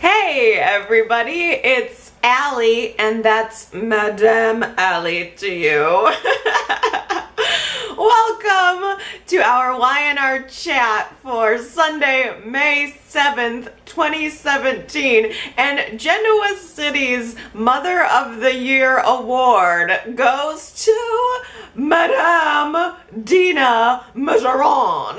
Hey everybody, it's Allie, and that's Madame Allie to you. Welcome to our Y&R Chat for Sunday, May 7th, 2017, and Genoa City's Mother of the Year award goes to Madame Dina Majoron.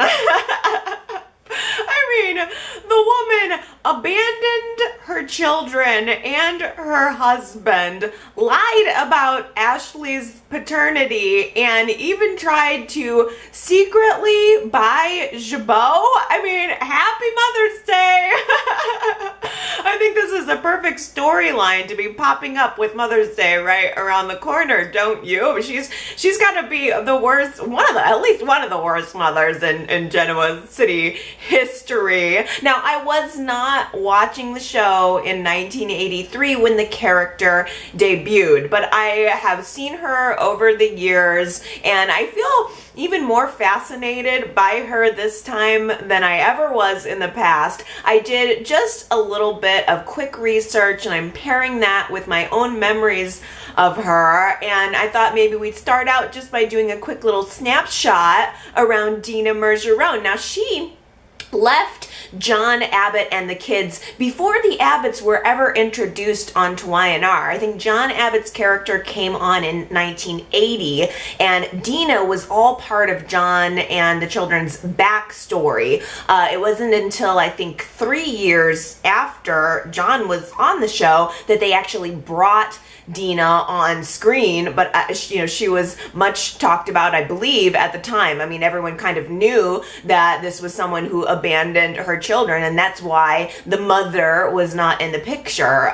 I mean, the woman abandoned her children and her husband, lied about Ashley's paternity, and even tried to secretly buy Jabot. I mean, happy Mother's Day! I think this is a perfect storyline to be popping up with Mother's Day right around the corner, don't you? She's got to be the worst, at least one of the worst mothers in Genoa City history. Now, I was not watching the show in 1983 when the character debuted, but I have seen her over the years, and I feel even more fascinated by her this time than I ever was in the past. I did just a little bit of quick research, and I'm pairing that with my own memories of her, and I thought maybe we'd start out just by doing a quick little snapshot around Dina Majoron. Now, she left John Abbott and the kids before the Abbotts were ever introduced onto Y&R. I think John Abbott's character came on in 1980, and Dina was all part of John and the children's backstory. It wasn't until I think 3 years after John was on the show that they actually brought Dina on screen, but she was much talked about, I believe, at the time. I mean, everyone kind of knew that this was someone who abandoned her children, and that's why the mother was not in the picture.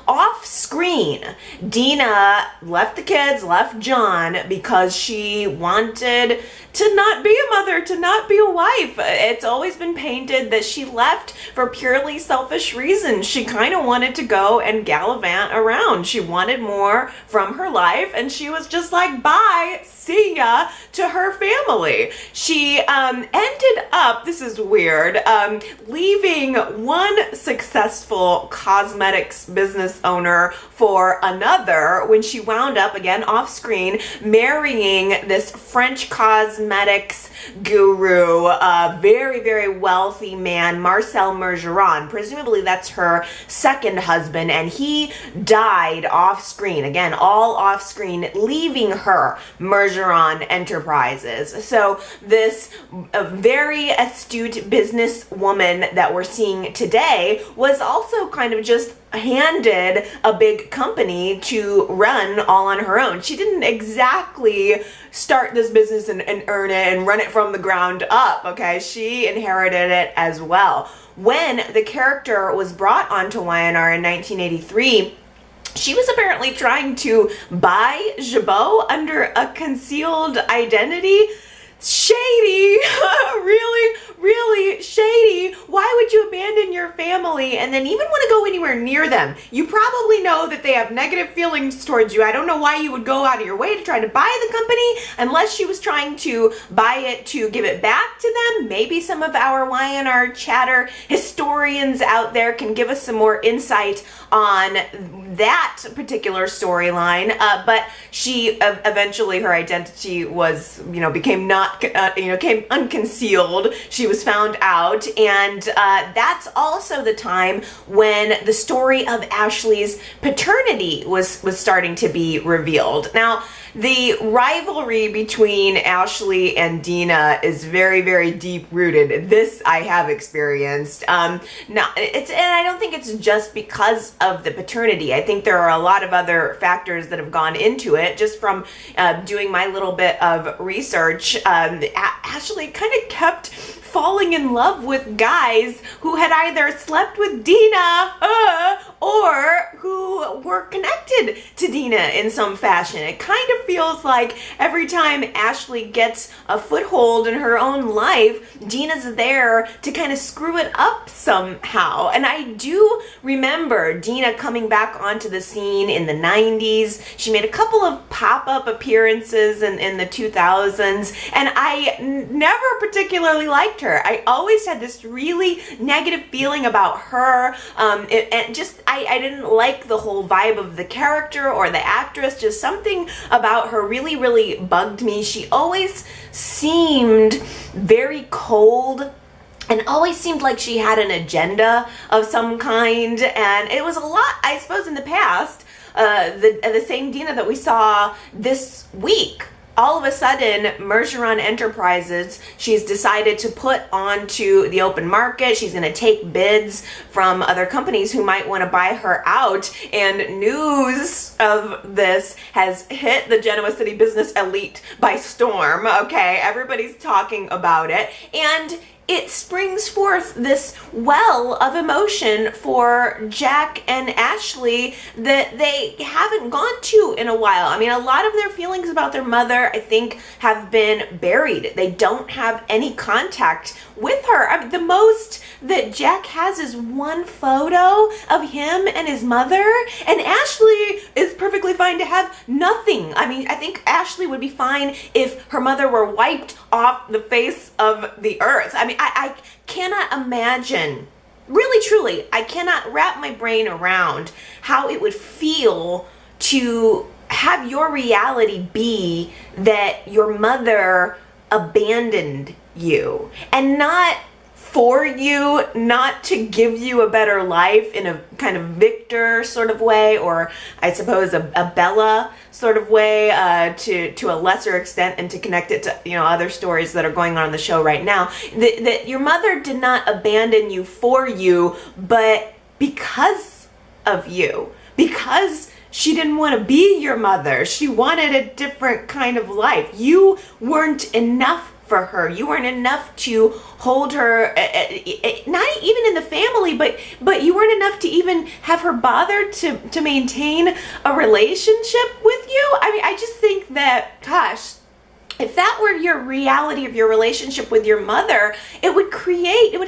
Off screen, Dina left the kids, left John, because she wanted to not be a mother, to not be a wife. It's always been painted that she left for purely selfish reasons. She kind of wanted to go and gallivant around. She wanted more from her life, and she was just like, bye, see ya, to her family. She ended up, this is weird, leaving one successful cosmetics business owner for another when she wound up, again off screen, marrying this French cosmetics guru, very, very wealthy man, Marcel Majoron. Presumably that's her second husband, and he died off screen, again all off screen, leaving her Majoron Enterprises. So this very astute businesswoman that we're seeing today was also kind of just handed a big company to run all on her own. She didn't exactly start this business and earn it and run it from the ground up, okay? She inherited it as well. When the character was brought onto Y&R in 1983, she was apparently trying to buy Jabot under a concealed identity. Shady. Really, really shady. Why would you abandon your family and then even want to go anywhere near them? You probably know that they have negative feelings towards you. I don't know why you would go out of your way to try to buy the company unless she was trying to buy it to give it back to them. Maybe some of our Y&R chatter historians out there can give us some more insight on that particular storyline, but she eventually, her identity was, became came unconcealed. She was found out, and that's also the time when the story of Ashley's paternity was starting to be revealed. Now, the rivalry between Ashley and Dina is very, very deep rooted. This I have experienced. And I don't think it's just because of the paternity. I think there are a lot of other factors that have gone into it. Just from doing my little bit of research, Ashley kind of kept falling in love with guys who had either slept with Dina or who were connected to Dina in some fashion. It kind of feels like every time Ashley gets a foothold in her own life, Dina's there to kind of screw it up somehow. And I do remember Dina coming back onto the scene in the 90s. She made a couple of pop-up appearances in the 2000s, and I never particularly liked her. I always had this really negative feeling about her, and just I didn't like the whole vibe of the character or the actress. Just something about her really bugged me. She always seemed very cold and always seemed like she had an agenda of some kind, and it was a lot, I suppose, in the past, the same Dina that we saw this week. All of a sudden, Mergeron Enterprises, she's decided to put onto the open market. She's going to take bids from other companies who might want to buy her out. And news of this has hit the Genoa City business elite by storm. Okay, everybody's talking about it. And it springs forth this well of emotion for Jack and Ashley that they haven't gone to in a while. I mean, a lot of their feelings about their mother, I think, have been buried. They don't have any contact with her. I mean, the most that Jack has is one photo of him and his mother, and Ashley is perfectly fine to have nothing. I mean, I think Ashley would be fine if her mother were wiped off the face of the earth. I mean, I cannot imagine, really truly, I cannot wrap my brain around how it would feel to have your reality be that your mother abandoned you, and not for you, not to give you a better life in a kind of Victor sort of way, or I suppose a Bella sort of way, to a lesser extent, and to connect it to, you know, other stories that are going on in the show right now. That your mother did not abandon you for you, but because of you. Because she didn't want to be your mother. She wanted a different kind of life. You weren't enough for her. You weren't enough to hold her, not even in the family, but you weren't enough to even have her bother to maintain a relationship with you. I mean, I just think that, gosh, if that were your reality of your relationship with your mother, it would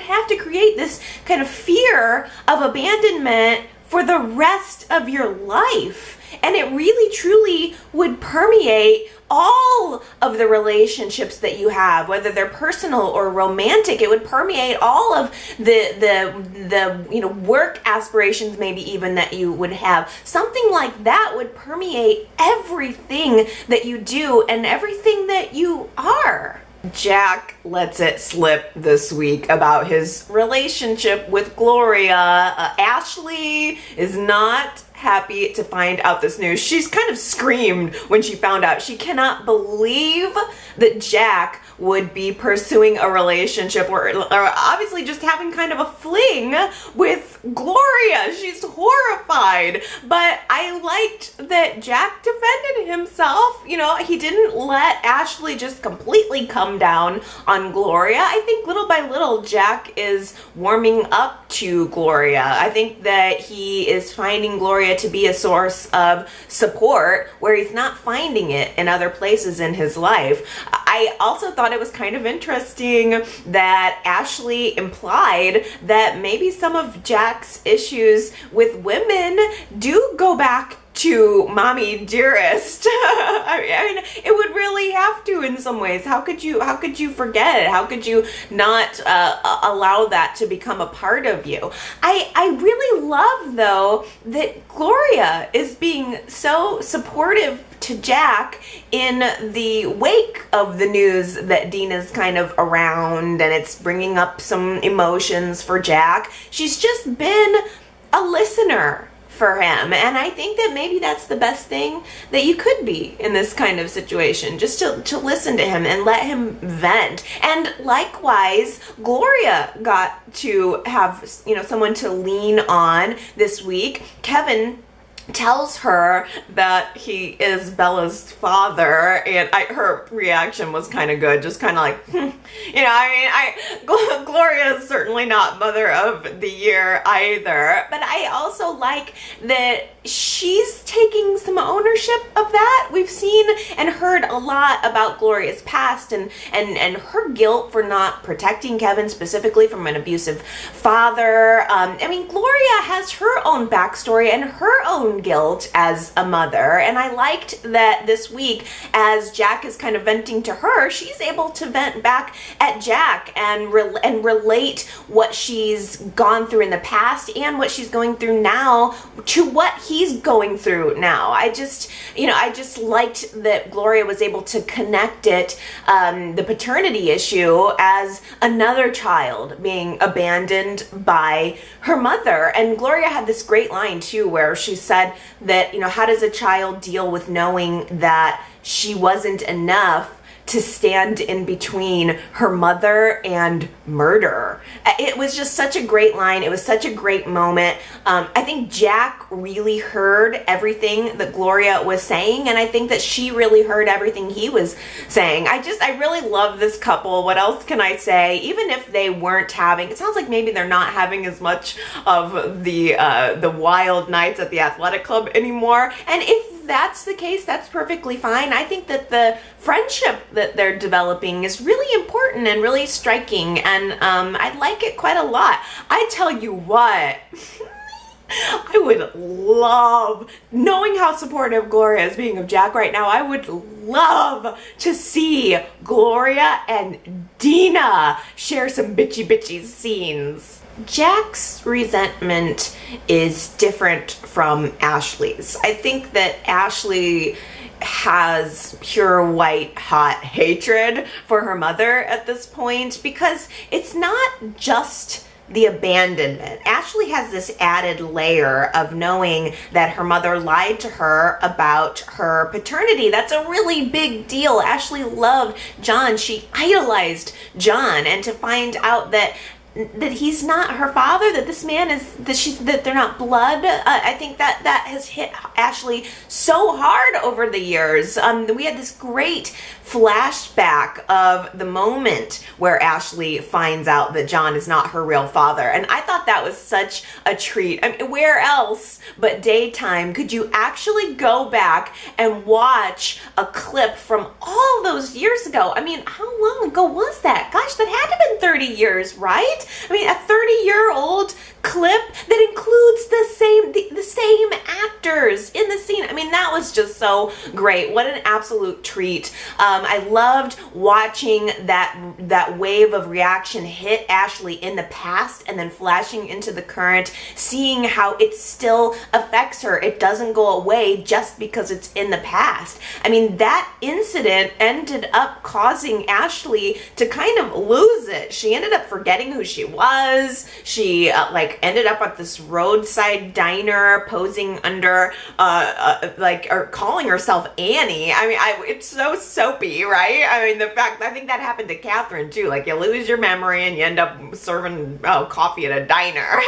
have to create this kind of fear of abandonment for the rest of your life. And it really truly would permeate all of the relationships that you have, whether they're personal or romantic. It would permeate all of the you know, work aspirations, maybe even, that you would have. Something like that would permeate everything that you do and everything that you are. Jack lets it slip this week about his relationship with Gloria. Ashley is not happy to find out this news. She's kind of screamed when she found out. She cannot believe that Jack would be pursuing a relationship or obviously just having kind of a fling with Gloria. She's horrified. But I liked that Jack defended himself. You know, he didn't let Ashley just completely come down on Gloria. I think little by little Jack is warming up to Gloria. I think that he is finding Gloria to be a source of support where he's not finding it in other places in his life. I also thought it was kind of interesting that Ashley implied that maybe some of Jack's issues with women do go back to Mommy Dearest. I mean, it would really have to in some ways. How could you forget it? How could you not allow that to become a part of you? I really love, though, that Gloria is being so supportive to Jack in the wake of the news that Dina's kind of around, and it's bringing up some emotions for Jack. She's just been a listener for him, and I think that maybe that's the best thing that you could be in this kind of situation, just to listen to him and let him vent. And likewise, Gloria got to have, you know, someone to lean on this week. Kevin tells her that he is Bella's father, and her reaction was kind of good, just kind of like, Gloria is certainly not Mother of the Year either, but I also like that she's taking some ownership of that. We've seen and heard a lot about Gloria's past and her guilt for not protecting Kevin specifically from an abusive father. Gloria has her own backstory and her own guilt as a mother, and I liked that this week, as Jack is kind of venting to her, she's able to vent back at Jack and relate what she's gone through in the past and what she's going through now to what he's going through now. I just liked that Gloria was able to connect it, the paternity issue, as another child being abandoned by her mother. And Gloria had this great line too, where she said that, how does a child deal with knowing that she wasn't enough to stand in between her mother and murder? It was just such a great line. It was such a great moment. I think Jack really heard everything that Gloria was saying, and I think that she really heard everything he was saying. I really love this couple. What else can I say? Even if they weren't having, it sounds like maybe they're not having as much of the wild nights at the athletic club anymore. And if that's the case, that's perfectly fine. I think that the friendship that they're developing is really important and really striking, and I like it quite a lot. I tell you what, I would love, knowing how supportive Gloria is being of Jack right now, I would love to see Gloria and Dina share some bitchy scenes. Jack's resentment is different from Ashley's. I think that Ashley has pure white hot hatred for her mother at this point, because it's not just the abandonment. Ashley has this added layer of knowing that her mother lied to her about her paternity. That's a really big deal. Ashley loved John. She idolized John, and to find out that he's not her father, that this man is, that they're not blood, I think that has hit Ashley so hard over the years. We had this great flashback of the moment where Ashley finds out that John is not her real father, and I thought that was such a treat. Where else but daytime could you actually go back and watch a clip from all those years ago? How long ago was that? Gosh, that had to have been 30 years, right? A 30-year-old clip that includes the same actors in the scene. That was just so great. What an absolute treat. I loved watching that wave of reaction hit Ashley in the past and then flashing into the current, seeing how it still affects her. It doesn't go away just because it's in the past. That incident ended up causing Ashley to kind of lose it. She ended up forgetting who she was. She ended up at this roadside diner posing under or calling herself Annie. It's so soapy, right? I think that happened to Catherine too. You lose your memory and you end up serving coffee at a diner.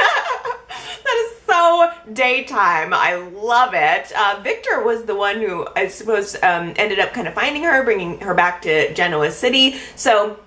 That is so daytime. I love it. Victor was the one who, I suppose, ended up kind of finding her, bringing her back to Genoa City. So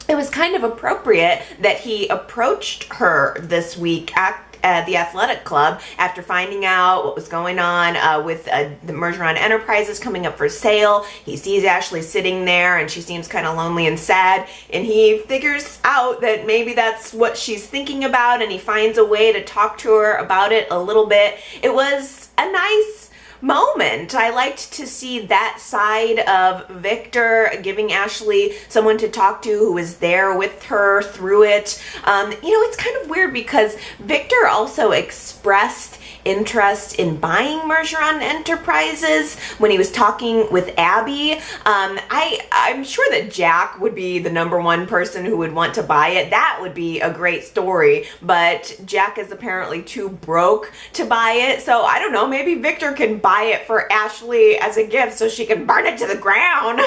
it was kind of appropriate that he approached her this week at the athletic club after finding out what was going on with the Mergeron Enterprises coming up for sale. He sees Ashley sitting there and she seems kind of lonely and sad, and he figures out that maybe that's what she's thinking about, and he finds a way to talk to her about it a little bit. It was a nice moment. I liked to see that side of Victor, giving Ashley someone to talk to who was there with her through it. It's kind of weird because Victor also expressed interest in buying Mergeron Enterprises when he was talking with Abby. I'm sure that Jack would be the #1 person who would want to buy it. That would be a great story, but Jack is apparently too broke to buy it. So I don't know, maybe Victor can buy it for Ashley as a gift so she can burn it to the ground.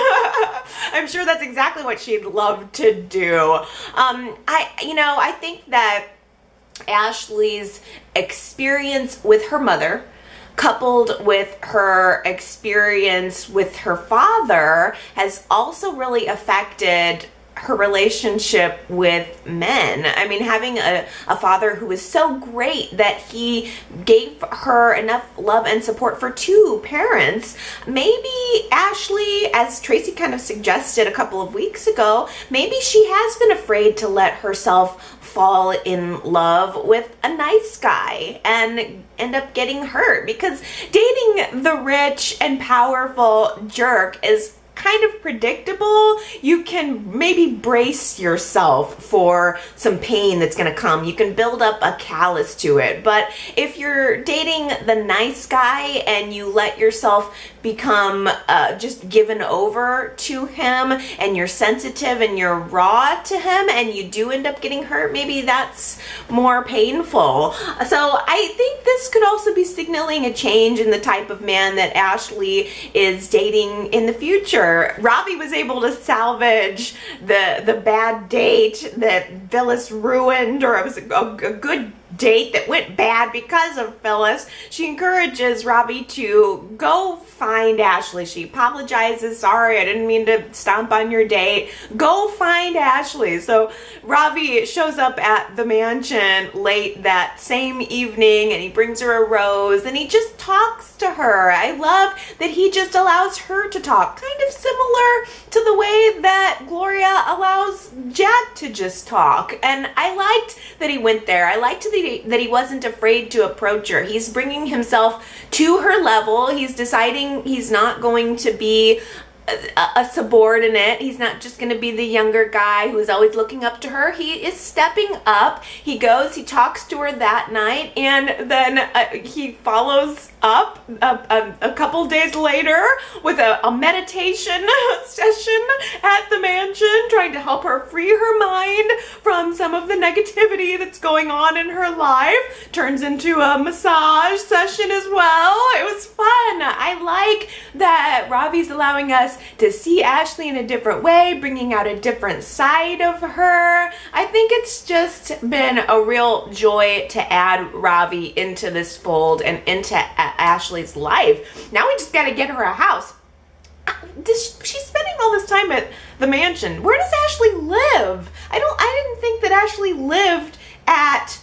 I'm sure that's exactly what she'd love to do. I think that Ashley's experience with her mother coupled with her experience with her father, has also really affected her relationship with men. I mean, having a father who was so great that he gave her enough love and support for two parents. Maybe Ashley, as Tracy kind of suggested a couple of weeks ago, maybe she has been afraid to let herself fall in love with a nice guy and end up getting hurt, because dating the rich and powerful jerk is kind of predictable. You can maybe brace yourself for some pain that's going to come. You can build up a callus to it. But if you're dating the nice guy and you let yourself become just given over to him, and you're sensitive and you're raw to him, and you do end up getting hurt, maybe that's more painful. So I think this could also be signaling a change in the type of man that Ashley is dating in the future. Ravi was able to salvage the bad date that Phyllis ruined, or it was a good date that went bad because of Phyllis. She encourages Ravi to go find Ashley. She apologizes, sorry, I didn't mean to stomp on your date. Go find Ashley. So Ravi shows up at the mansion late that same evening, and he brings her a rose, and he just talks to her. I love that he just allows her to talk, kind of similar to the way that Gloria allows Jack to just talk. And I liked that he went there. I liked that he wasn't afraid to approach her. He's bringing himself to her level. He's deciding he's not going to be a subordinate. He's not just going to be the younger guy who is always looking up to her. He is stepping up. He goes, he talks to her that night, and then he follows up a couple days later with a meditation session at the mansion, trying to help her free her mind from some of the negativity that's going on in her life. Turns into a massage session as well. It was fun. I like that Ravi's allowing us to see Ashley in a different way, bringing out a different side of her. I think it's just been a real joy to add Ravi into this fold and into Ashley's life. Now we just got to get her a house. She's spending all this time at the mansion. Where does Ashley live? I didn't think that Ashley lived at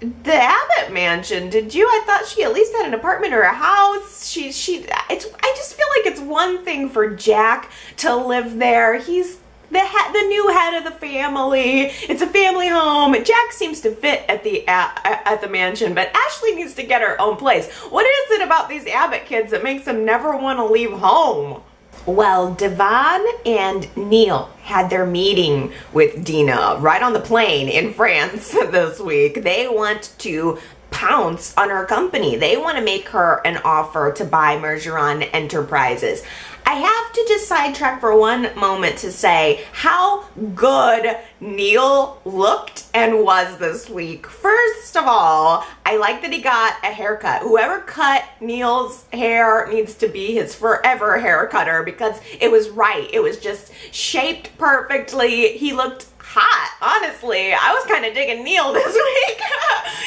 the Abbott mansion. Did you? I thought she at least had an apartment or a house. I just feel like it's one thing for Jack to live there. He's the new head of the family. It's a family home. Jack seems to fit at the mansion, but Ashley needs to get her own place. What is it about these Abbott kids that makes them never want to leave home? Well, Devon and Neil had their meeting with Dina right on the plane in France this week. They want to pounce on her company. They want to make her an offer to buy Mergeron Enterprises. I have to just sidetrack for one moment to say how good Neil looked and was this week. First of all, I like that he got a haircut. Whoever cut Neil's hair needs to be his forever hair cutter, because it was right. It was just shaped perfectly. He looked hot, honestly. I was kind of digging Neil this week.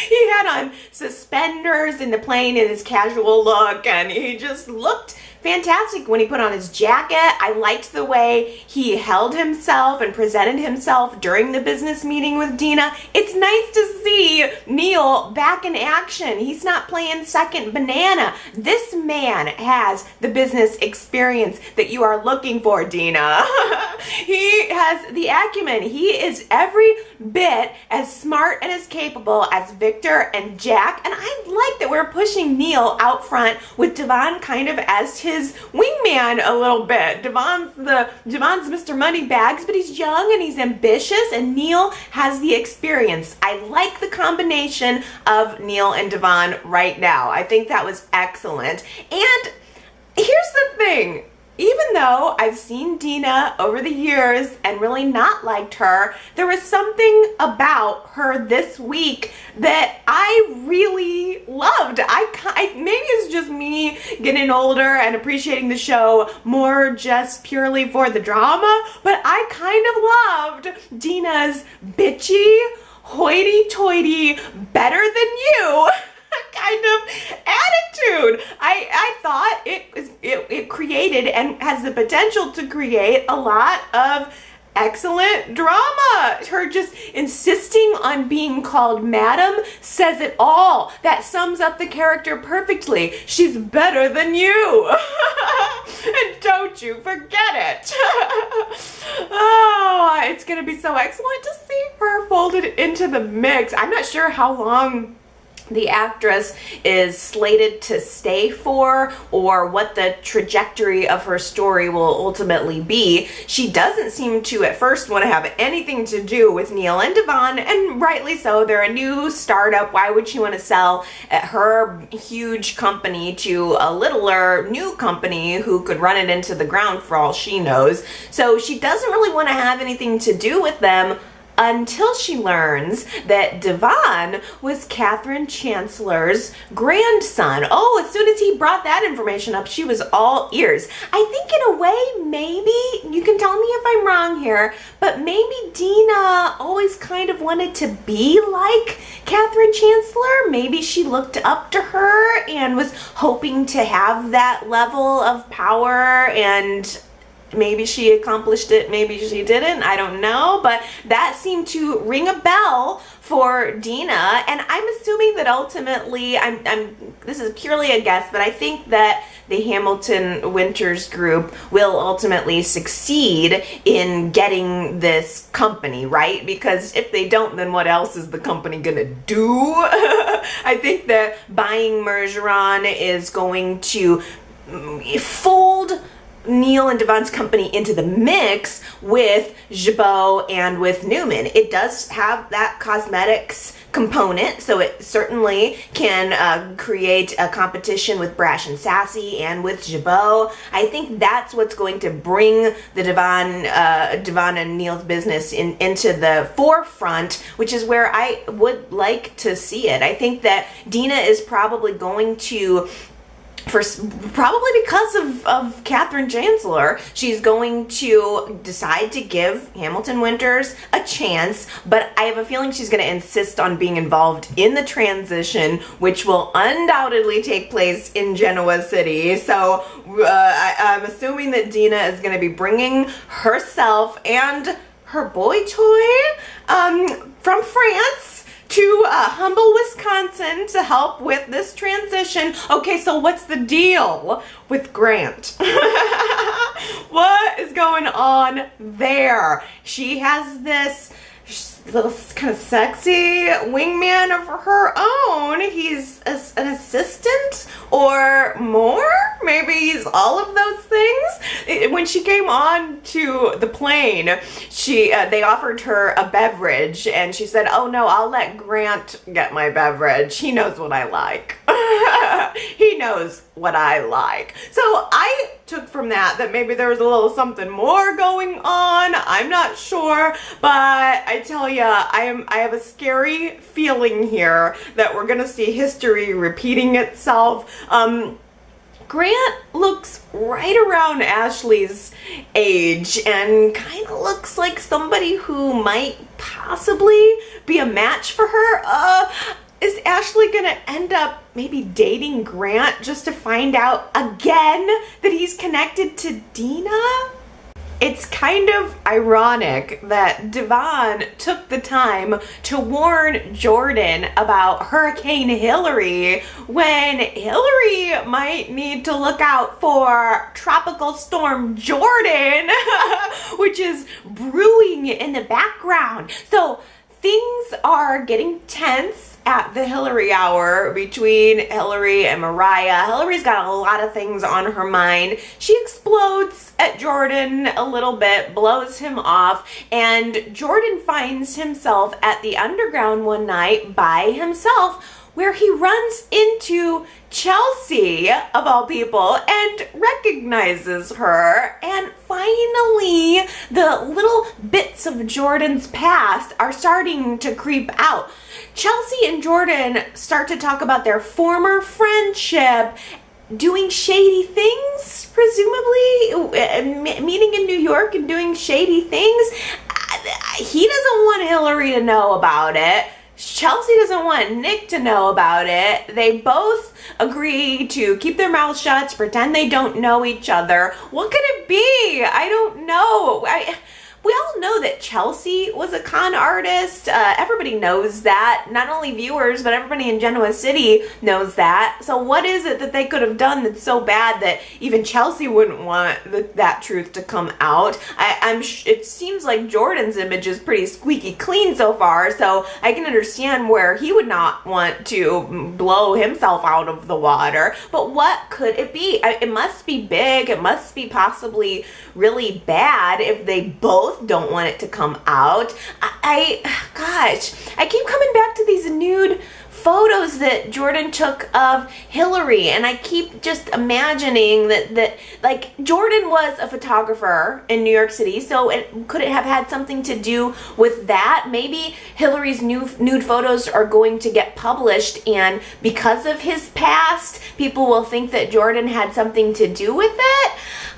He had on suspenders in the plane in his casual look, and he just looked fantastic when he put on his jacket. I liked the way he held himself and presented himself during the business meeting with Dina. It's nice to see Neil back in action. He's not playing second banana. This man has the business experience that you are looking for, Dina. He has the acumen. He is every bit as smart and as capable as Victor and Jack, and I like that we're pushing Neil out front with Devon kind of as his wingman a little bit. Devon's Mr. Moneybags, but he's young and he's ambitious, and Neil has the experience. I like the combination of Neil and Devon right now. I think that was excellent. And here's the thing. Even though I've seen Dina over the years and really not liked her, there was something about her this week that I really loved. Maybe it's just me getting older and appreciating the show more just purely for the drama, but I kind of loved Dina's bitchy, hoity-toity, better than you kind of attitude. complicated and has the potential to create a lot of excellent drama. Her just insisting on being called madam says it all. That sums up the character perfectly. She's better than you. And don't you forget it. Oh, it's gonna be so excellent to see her folded into the mix. I'm not sure how long the actress is slated to stay for, or what the trajectory of her story will ultimately be. She doesn't seem to at first want to have anything to do with Neil and Devon, and rightly so. They're a new startup. Why would she want to sell her huge company to a littler new company who could run it into the ground for all she knows? So she doesn't really want to have anything to do with them, until she learns that Devon was Catherine Chancellor's grandson. Oh, as soon as he brought that information up, she was all ears. I think in a way, maybe, you can tell me if I'm wrong here, but maybe Dina always kind of wanted to be like Catherine Chancellor. Maybe she looked up to her and was hoping to have that level of power, and maybe she accomplished it, maybe she didn't, I don't know, but that seemed to ring a bell for Dina, and I'm assuming that ultimately, this is purely a guess, but I think that the Hamilton Winters group will ultimately succeed in getting this company, right? Because if they don't, then what else is the company gonna do? I think that buying Mergeron is going to fold Neil and Devon's company into the mix with Gibault and with Newman. It does have that cosmetics component, so it certainly can create a competition with Brash and Sassy and with Gibault. I think that's what's going to bring the Devon and Neil's business into the forefront, which is where I would like to see it. I think that Dina is probably going to, probably because of Catherine Chancellor, she's going to decide to give Hamilton Winters a chance, but I have a feeling she's going to insist on being involved in the transition, which will undoubtedly take place in Genoa City. So I'm assuming that Dina is going to be bringing herself and her boy toy from France to humble Wisconsin to help with this transition. Okay, so what's the deal with Grant? What is going on there? She has this little kind of sexy wingman of her own. He's an assistant or more. Maybe he's all of those things. When she came on to the plane, they offered her a beverage, and she said, "Oh no, I'll let Grant get my beverage. He knows what I like." He knows what I like. So I took from that maybe there was a little something more going on. I'm not sure, but I tell you, I have a scary feeling here that we're gonna see history repeating itself. Grant looks right around Ashley's age and kind of looks like somebody who might possibly be a match for her. Is Ashley gonna end up maybe dating Grant just to find out again that he's connected to Dina? It's kind of ironic that Devon took the time to warn Jordan about Hurricane Hillary when Hillary might need to look out for Tropical Storm Jordan, which is brewing in the background. So things are getting tense at the Hillary hour between Hillary and Mariah. Hillary's got a lot of things on her mind. She explodes at Jordan a little bit, blows him off, and Jordan finds himself at the underground one night by himself, where he runs into Chelsea, of all people, and recognizes her. And finally, the little bits of Jordan's past are starting to creep out. Chelsea and Jordan start to talk about their former friendship, doing shady things, presumably, meeting in New York and doing shady things. He doesn't want Hillary to know about it. Chelsea doesn't want Nick to know about it. They both agree to keep their mouths shut, pretend they don't know each other. What could it be? I don't know. We all know that Chelsea was a con artist. Everybody knows that. Not only viewers, but everybody in Genoa City knows that. So what is it that they could have done that's so bad that even Chelsea wouldn't want that truth to come out? It seems like Jordan's image is pretty squeaky clean so far, so I can understand where he would not want to blow himself out of the water. But what could it be? It must be big. It must be possibly really bad if they both don't want it to come out. Gosh, I keep coming back to these nude photos that Jordan took of Hillary, and I keep just imagining that like Jordan was a photographer in New York City, so could it have had something to do with that? Maybe Hillary's nude photos are going to get published, and because of his past, people will think that Jordan had something to do with it.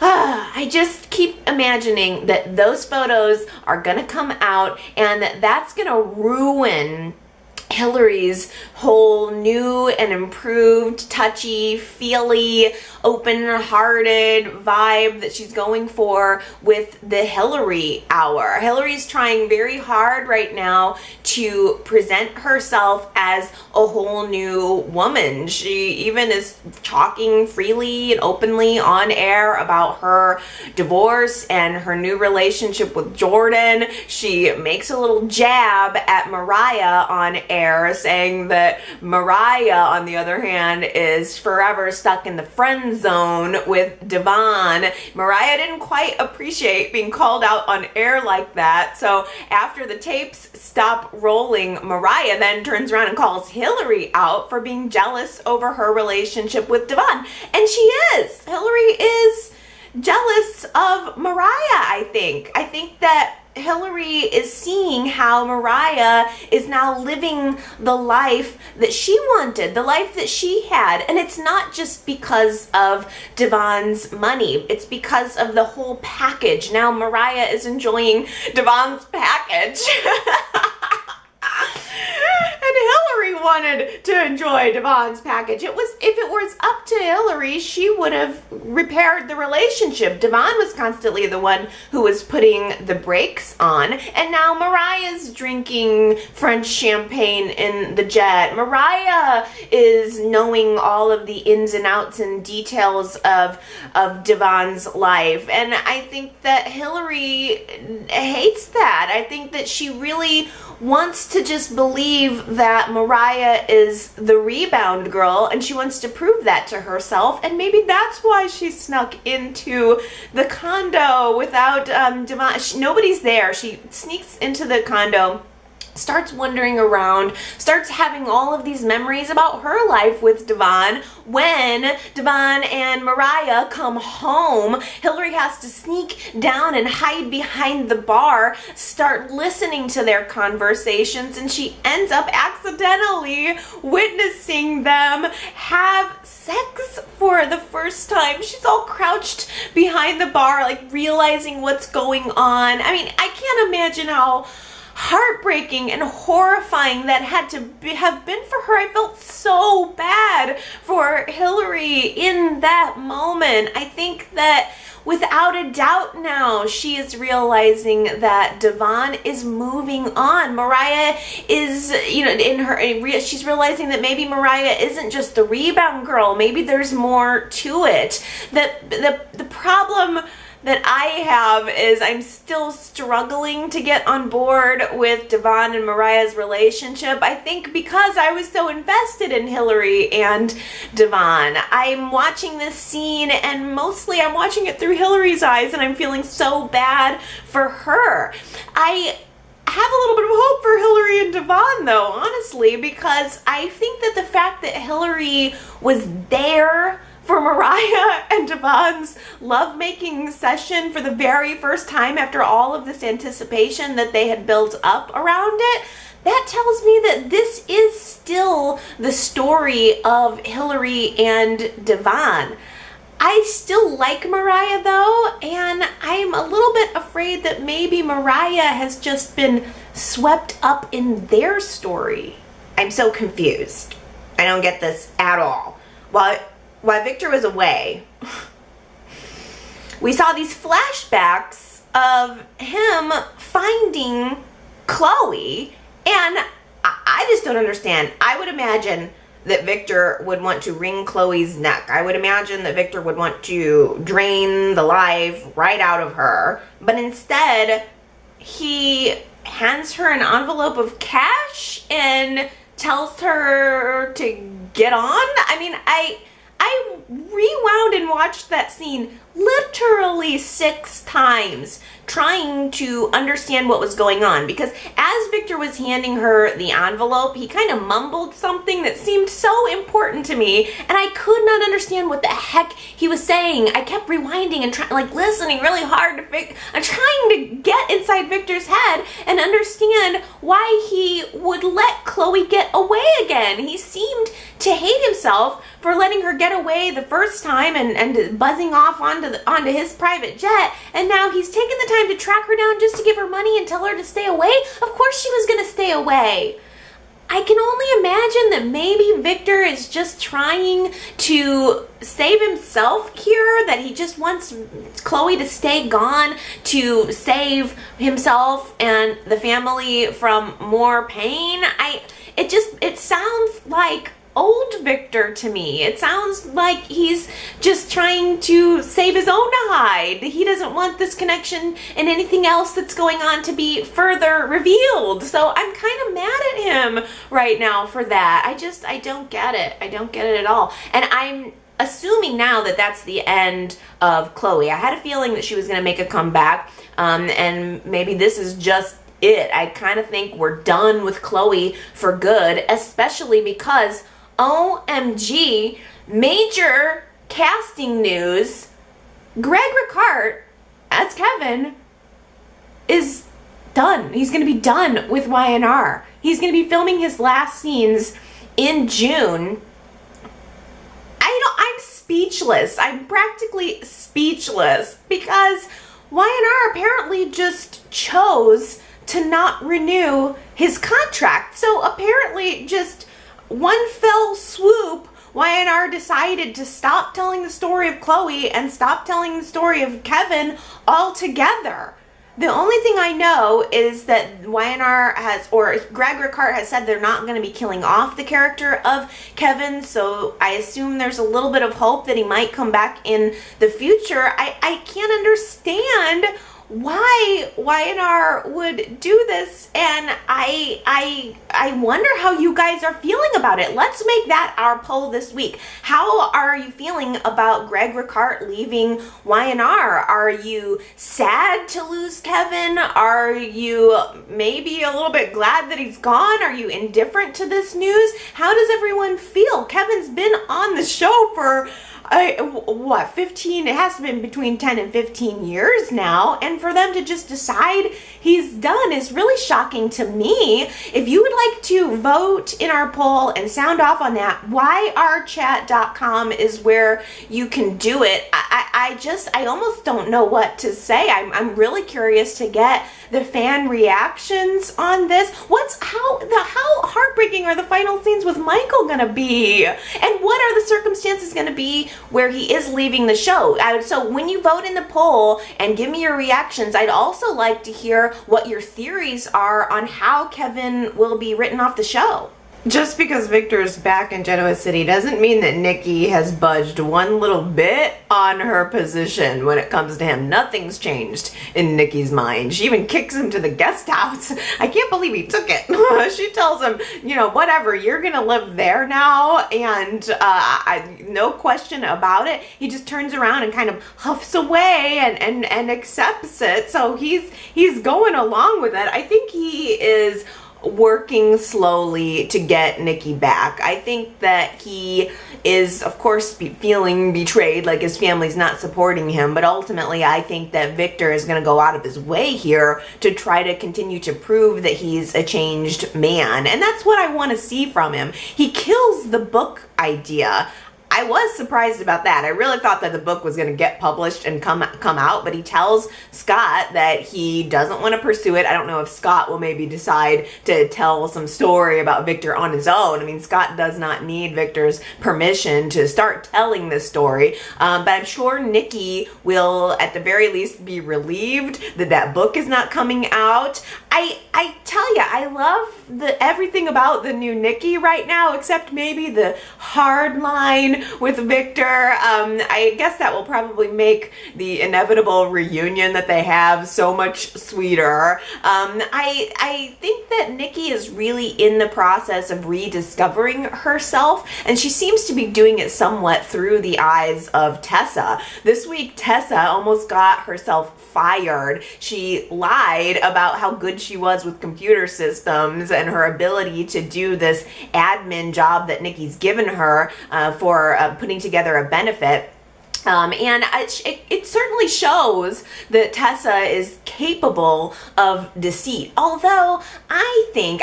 I just keep imagining that those photos are gonna come out, and that's gonna ruin Hillary's whole new and improved, touchy-feely, open-hearted vibe that she's going for with the Hillary Hour. Hillary's trying very hard right now to present herself as a whole new woman. She even is talking freely and openly on air about her divorce and her new relationship with Jordan. She makes a little jab at Mariah on air, saying that Mariah, on the other hand, is forever stuck in the friend zone with Devon. Mariah didn't quite appreciate being called out on air like that, so after the tapes stop rolling, Mariah then turns around and calls Hillary out for being jealous over her relationship with Devon. And she is. Hillary is jealous of Mariah, I think. I think that Hillary is seeing how Mariah is now living the life that she wanted, the life that she had. And it's not just because of Devon's money. It's because of the whole package. Now Mariah is enjoying Devon's package. And Hillary wanted to enjoy Devon's package. If it was up to Hillary, she would have repaired the relationship. Devon was constantly the one who was putting the brakes on, and now Mariah's drinking French champagne in the jet. Mariah is knowing all of the ins and outs and details of Devon's life, and I think that Hillary hates that. I think that she really wants to just believe that Mariah is the rebound girl, and she wants to prove that to herself, and maybe that's why she snuck into the condo without Devon. Nobody's there. She sneaks into the condo, starts wandering around, starts having all of these memories about her life with Devon. When Devon and Mariah come home, Hillary has to sneak down and hide behind the bar, start listening to their conversations, and she ends up accidentally witnessing them have sex for the first time. She's all crouched behind the bar, like realizing what's going on. I mean, I can't imagine how heartbreaking and horrifying that had to have been for her. I felt so bad for Hillary in that moment. I think that without a doubt now she is realizing that Devon is moving on. Mariah is, she's realizing that maybe Mariah isn't just the rebound girl. Maybe there's more to it. The problem that I have is I'm still struggling to get on board with Devon and Mariah's relationship. I think because I was so invested in Hillary and Devon. I'm watching this scene, and mostly I'm watching it through Hillary's eyes, and I'm feeling so bad for her. I have a little bit of hope for Hillary and Devon, though, honestly, because I think that the fact that Hillary was there for Mariah and Devon's lovemaking session for the very first time after all of this anticipation that they had built up around it, that tells me that this is still the story of Hillary and Devon. I still like Mariah though, and I'm a little bit afraid that maybe Mariah has just been swept up in their story? I'm so confused. I don't get this at all. While Victor was away, we saw these flashbacks of him finding Chloe, and I just don't understand. I would imagine that Victor would want to wring Chloe's neck. I would imagine that Victor would want to drain the life right out of her, but instead he hands her an envelope of cash and tells her to get on. I mean, I rewound and watched that scene literally 6 times trying to understand what was going on, because as Victor was handing her the envelope, he kind of mumbled something that seemed so important to me, and I could not understand what the heck he was saying. I kept rewinding and listening really hard to I'm trying to get inside Victor's head and understand why he would let Chloe get away again. He seemed to hate himself for letting her get away the first time and buzzing off onto his private jet, and now he's taken the time to track her down just to give her money and tell her to stay away. Of course she was gonna stay away. I can only imagine that maybe Victor is just trying to save himself here, that he just wants Chloe to stay gone to save himself and the family from more pain. It sounds like old Victor to me. It sounds like he's just trying to save his own hide. He doesn't want this connection and anything else that's going on to be further revealed. So I'm kind of mad at him right now for that. I don't get it. I don't get it at all. And I'm assuming now that that's the end of Chloe. I had a feeling that she was going to make a comeback, and maybe this is just it. I kind of think we're done with Chloe for good, especially because OMG, major casting news. Greg Ricart as Kevin is done. He's going to be done with Y&R. He's going to be filming his last scenes in June. I'm speechless. I'm practically speechless because Y&R apparently just chose to not renew his contract. So apparently just one fell swoop, Y&R decided to stop telling the story of Chloe and stop telling the story of Kevin altogether. The only thing I know is that Y&R or Greg Ricart has said they're not going to be killing off the character of Kevin, so I assume there's a little bit of hope that he might come back in the future. I can't understand why Y&R would do this, and I wonder how you guys are feeling about it. Let's make that our poll this week. How are you feeling about Greg Ricart leaving Y&R? Are you sad to lose Kevin? Are you maybe a little bit glad that he's gone? Are you indifferent to this news? How does everyone feel? Kevin's been on the show for what, 15? It has to be between 10 and 15 years now, and for them to just decide he's done is really shocking to me. If you would like to vote in our poll and sound off on that, yrchat.com is where you can do it. I almost don't know what to say. I'm really curious to get the fan reactions on this. How heartbreaking are the final scenes with Michael gonna be? And what are the circumstances gonna be where he is leaving the show? So when you vote in the poll and give me your reactions, I'd also like to hear what your theories are on how Kevin will be written off the show. Just because Victor's back in Genoa City doesn't mean that Nikki has budged one little bit on her position when it comes to him. Nothing's changed in Nikki's mind. She even kicks him to the guest house. I can't believe he took it. She tells him, you know, whatever, you're gonna live there now, and no question about it. He just turns around and kind of huffs away and accepts it. So he's going along with it. I think he is working slowly to get Nikki back. I think that he is, of course, feeling betrayed, like his family's not supporting him, but ultimately I think that Victor is going to go out of his way here to try to continue to prove that he's a changed man, and that's what I want to see from him. He kills the book idea. I was surprised about that. I really thought that the book was going to get published and come out, but he tells Scott that he doesn't want to pursue it. I don't know if Scott will maybe decide to tell some story about Victor on his own. I mean, Scott does not need Victor's permission to start telling this story, but I'm sure Nikki will at the very least be relieved that that book is not coming out. I tell you, I love everything about the new Nikki right now, except maybe the hard line with Victor. I guess that will probably make the inevitable reunion that they have so much sweeter. I think that Nikki is really in the process of rediscovering herself, and she seems to be doing it somewhat through the eyes of Tessa. This week, Tessa almost got herself fired. She lied about how good she was with computer systems and her ability to do this admin job that Nikki's given her for putting together a benefit. And it certainly shows that Tessa is capable of deceit. Although I think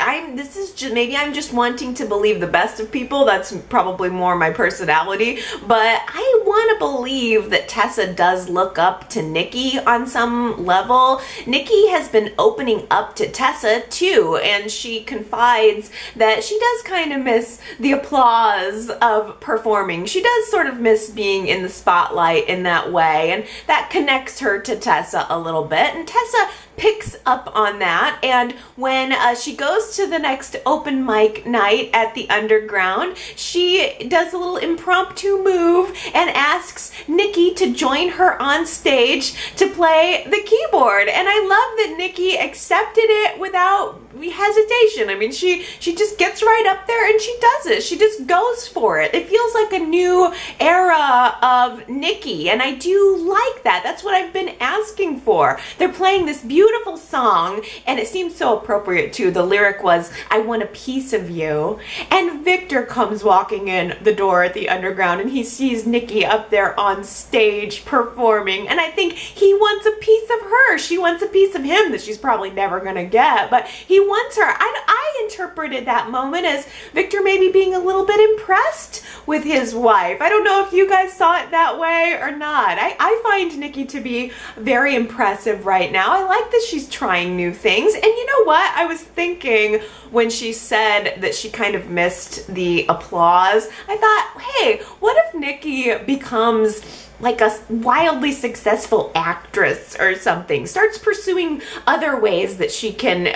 maybe I'm just wanting to believe the best of people. That's probably more my personality. But I want to believe that Tessa does look up to Nikki on some level. Nikki has been opening up to Tessa too, and she confides that she does kind of miss the applause of performing. She does sort of miss being in the spotlight in that way, and that connects her to Tessa a little bit, and Tessa picks up on that. And when she goes to the next open mic night at the Underground, she does a little impromptu move and asks Nikki to join her on stage to play the keyboard, and I love that Nikki accepted it without hesitation. I mean, she just gets right up there and she does it. She just goes for it. It feels like a new era of Nikki, and I do like that. That's what I've been asking for. They're playing this beautiful song, and it seems so appropriate too. The lyric was, "I want a piece of you," and Victor comes walking in the door at the Underground, and he sees Nikki up there on stage performing, and I think he wants a piece of her. She wants a piece of him that she's probably never gonna get, but he wants her. I interpreted that moment as Victor maybe being a little bit impressed with his wife. I don't know if you guys saw it that way or not. I find Nikki to be very impressive right now. I like that she's trying new things. And you know what? I was thinking when she said that she kind of missed the applause, I thought, hey, what if Nikki becomes like a wildly successful actress or something, starts pursuing other ways that she can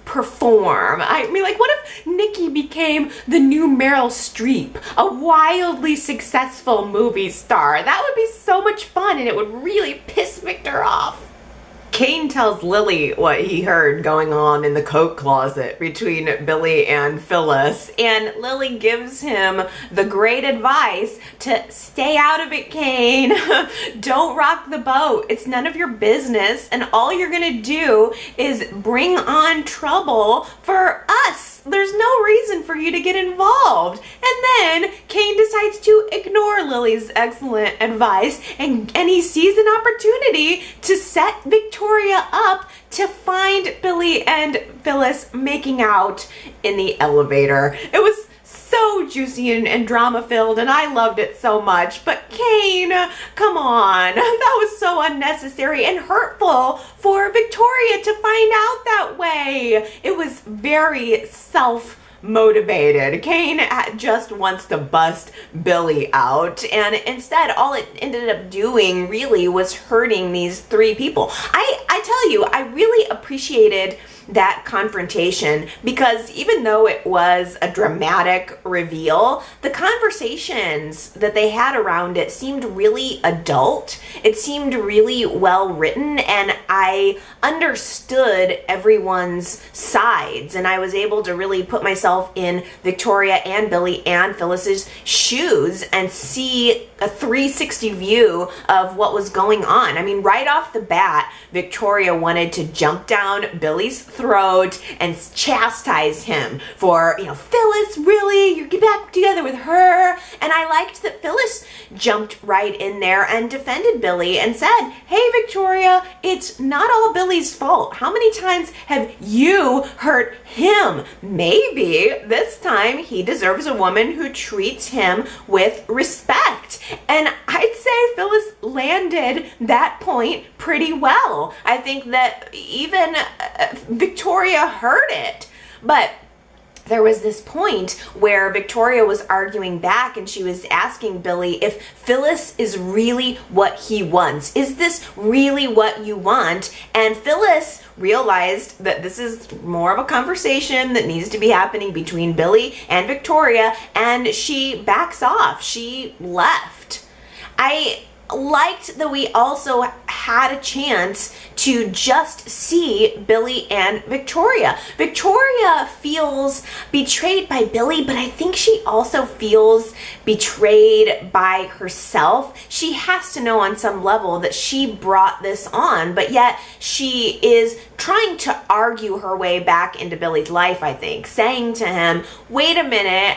perform? I mean, like, what if Nikki became the new Meryl Streep, a wildly successful movie star? That would be so much fun, and it would really piss Victor off. Kane tells Lily what he heard going on in the coat closet between Billy and Phyllis, and Lily gives him the great advice to stay out of it, Kane. Don't rock the boat. It's none of your business, and all you're gonna do is bring on trouble for us. There's no reason for you to get involved. And then Kane decides to ignore Lily's excellent advice, and he sees an opportunity to set Victoria up to find Billy and Phyllis making out in the elevator. It was so juicy and drama-filled, and I loved it so much. But Kane, come on. That was so unnecessary and hurtful for Victoria to find out that way. It was very self-motivated. Kane just wants to bust Billy out, and instead all it ended up doing really was hurting these three people. I tell you, I really appreciated that confrontation, because even though it was a dramatic reveal, the conversations that they had around it seemed really adult. It seemed really well written, and I understood everyone's sides, and I was able to really put myself in Victoria and Billy and Phyllis's shoes and see a 360 view of what was going on. I mean, right off the bat, Victoria wanted to jump down Billy's throat and chastise him for, Phyllis, really? You get back together with her? And I liked that Phyllis jumped right in there and defended Billy and said, hey, Victoria, it's not all Billy's fault. How many times have you hurt him? Maybe this time he deserves a woman who treats him with respect. And I'd say Phyllis landed that point pretty well. I think that even Victoria heard it. But there was this point where Victoria was arguing back and she was asking Billy if Phyllis is really what he wants. Is this really what you want? And Phyllis realized that this is more of a conversation that needs to be happening between Billy and Victoria, and she backs off. She left. I liked that we also had a chance to just see Billy and Victoria. Victoria feels betrayed by Billy, but I think she also feels betrayed by herself. She has to know on some level that she brought this on, but yet she is trying to argue her way back into Billy's life, I think, saying to him, wait a minute,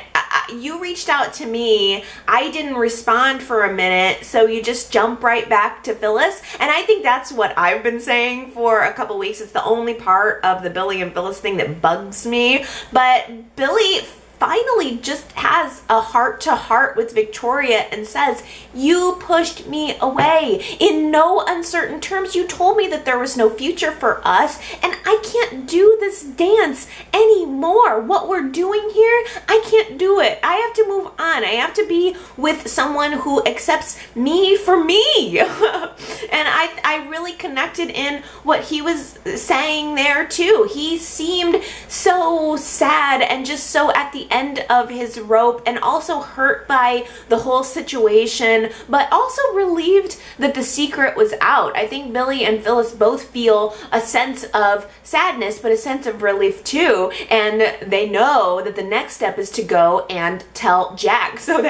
you reached out to me, I didn't respond for a minute, so you just jump right back to Phyllis. And I think that's what I've been saying for a couple weeks. It's the only part of the Billy and Phyllis thing that bugs me. But Billy finally just has a heart-to-heart with Victoria and says, you pushed me away. In no uncertain terms, you told me that there was no future for us, and I can't do this dance anymore. What we're doing here, I can't do it. I have to move on. I have to be with someone who accepts me for me. And I really connected in what he was saying there too. He seemed so sad and just so at the end of his rope, and also hurt by the whole situation, but also relieved that the secret was out. I think Billy and Phyllis both feel a sense of sadness, but a sense of relief too, and they know that the next step is to go and tell Jack. So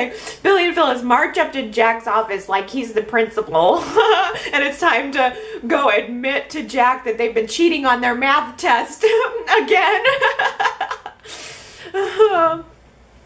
Billy and Phyllis march up to Jack's office like he's the principal, and it's time to go admit to Jack that they've been cheating on their math test again.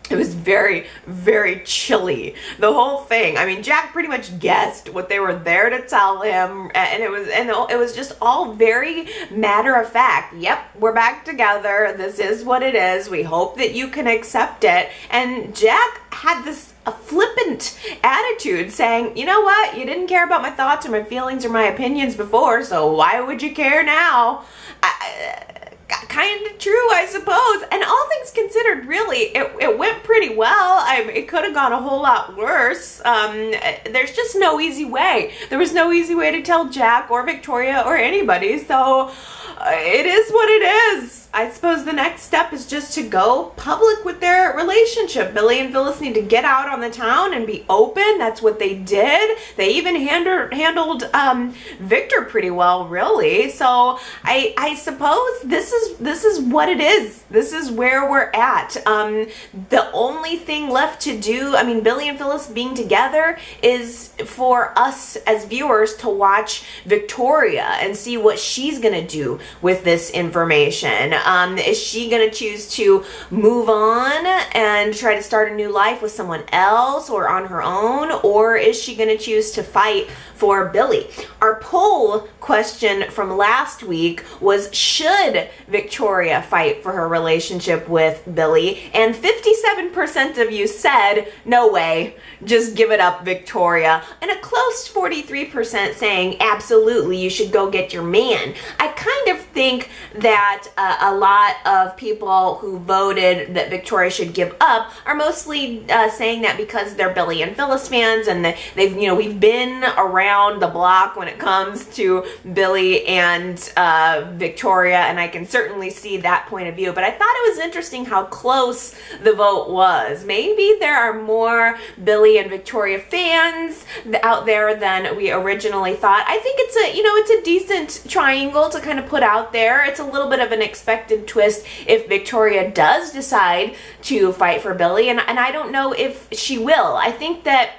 It was very, very chilly, the whole thing. I mean, Jack pretty much guessed what they were there to tell him, and it was just all very matter of fact. Yep, we're back together. This is what it is. We hope that you can accept it. And Jack had this flippant attitude saying, you know what? You didn't care about my thoughts or my feelings or my opinions before, so why would you care now? Kind of true, I suppose. And all things considered, really, it went pretty well. It could have gone a whole lot worse. There's just no easy way. There was no easy way to tell Jack or Victoria or anybody, so it is what it is. I suppose the next step is just to go public with their relationship. Billy and Phyllis need to get out on the town and be open. That's what they did. They even handled Victor pretty well, really. So I suppose this is what it is. This is where we're at. The only thing left to do, I mean, Billy and Phyllis being together, is for us as viewers to watch Victoria and see what she's gonna do with this information. Is she going to choose to move on and try to start a new life with someone else or on her own? Or is she going to choose to fight for Billy? Our poll question from last week was, should Victoria fight for her relationship with Billy? And 57% of you said, no way, just give it up, Victoria. And a close 43% saying, absolutely, you should go get your man. I kind of think that a lot of people who voted that Victoria should give up are mostly saying that because they're Billy and Phyllis fans, and we've been around the block when it comes to Billy and Victoria, and I can certainly see that point of view. But I thought it was interesting how close the vote was. Maybe there are more Billy and Victoria fans out there than we originally thought. I think it's a decent triangle to kind of put out there. It's a little bit of an expected twist if Victoria does decide to fight for Billy, and I don't know if she will. I think that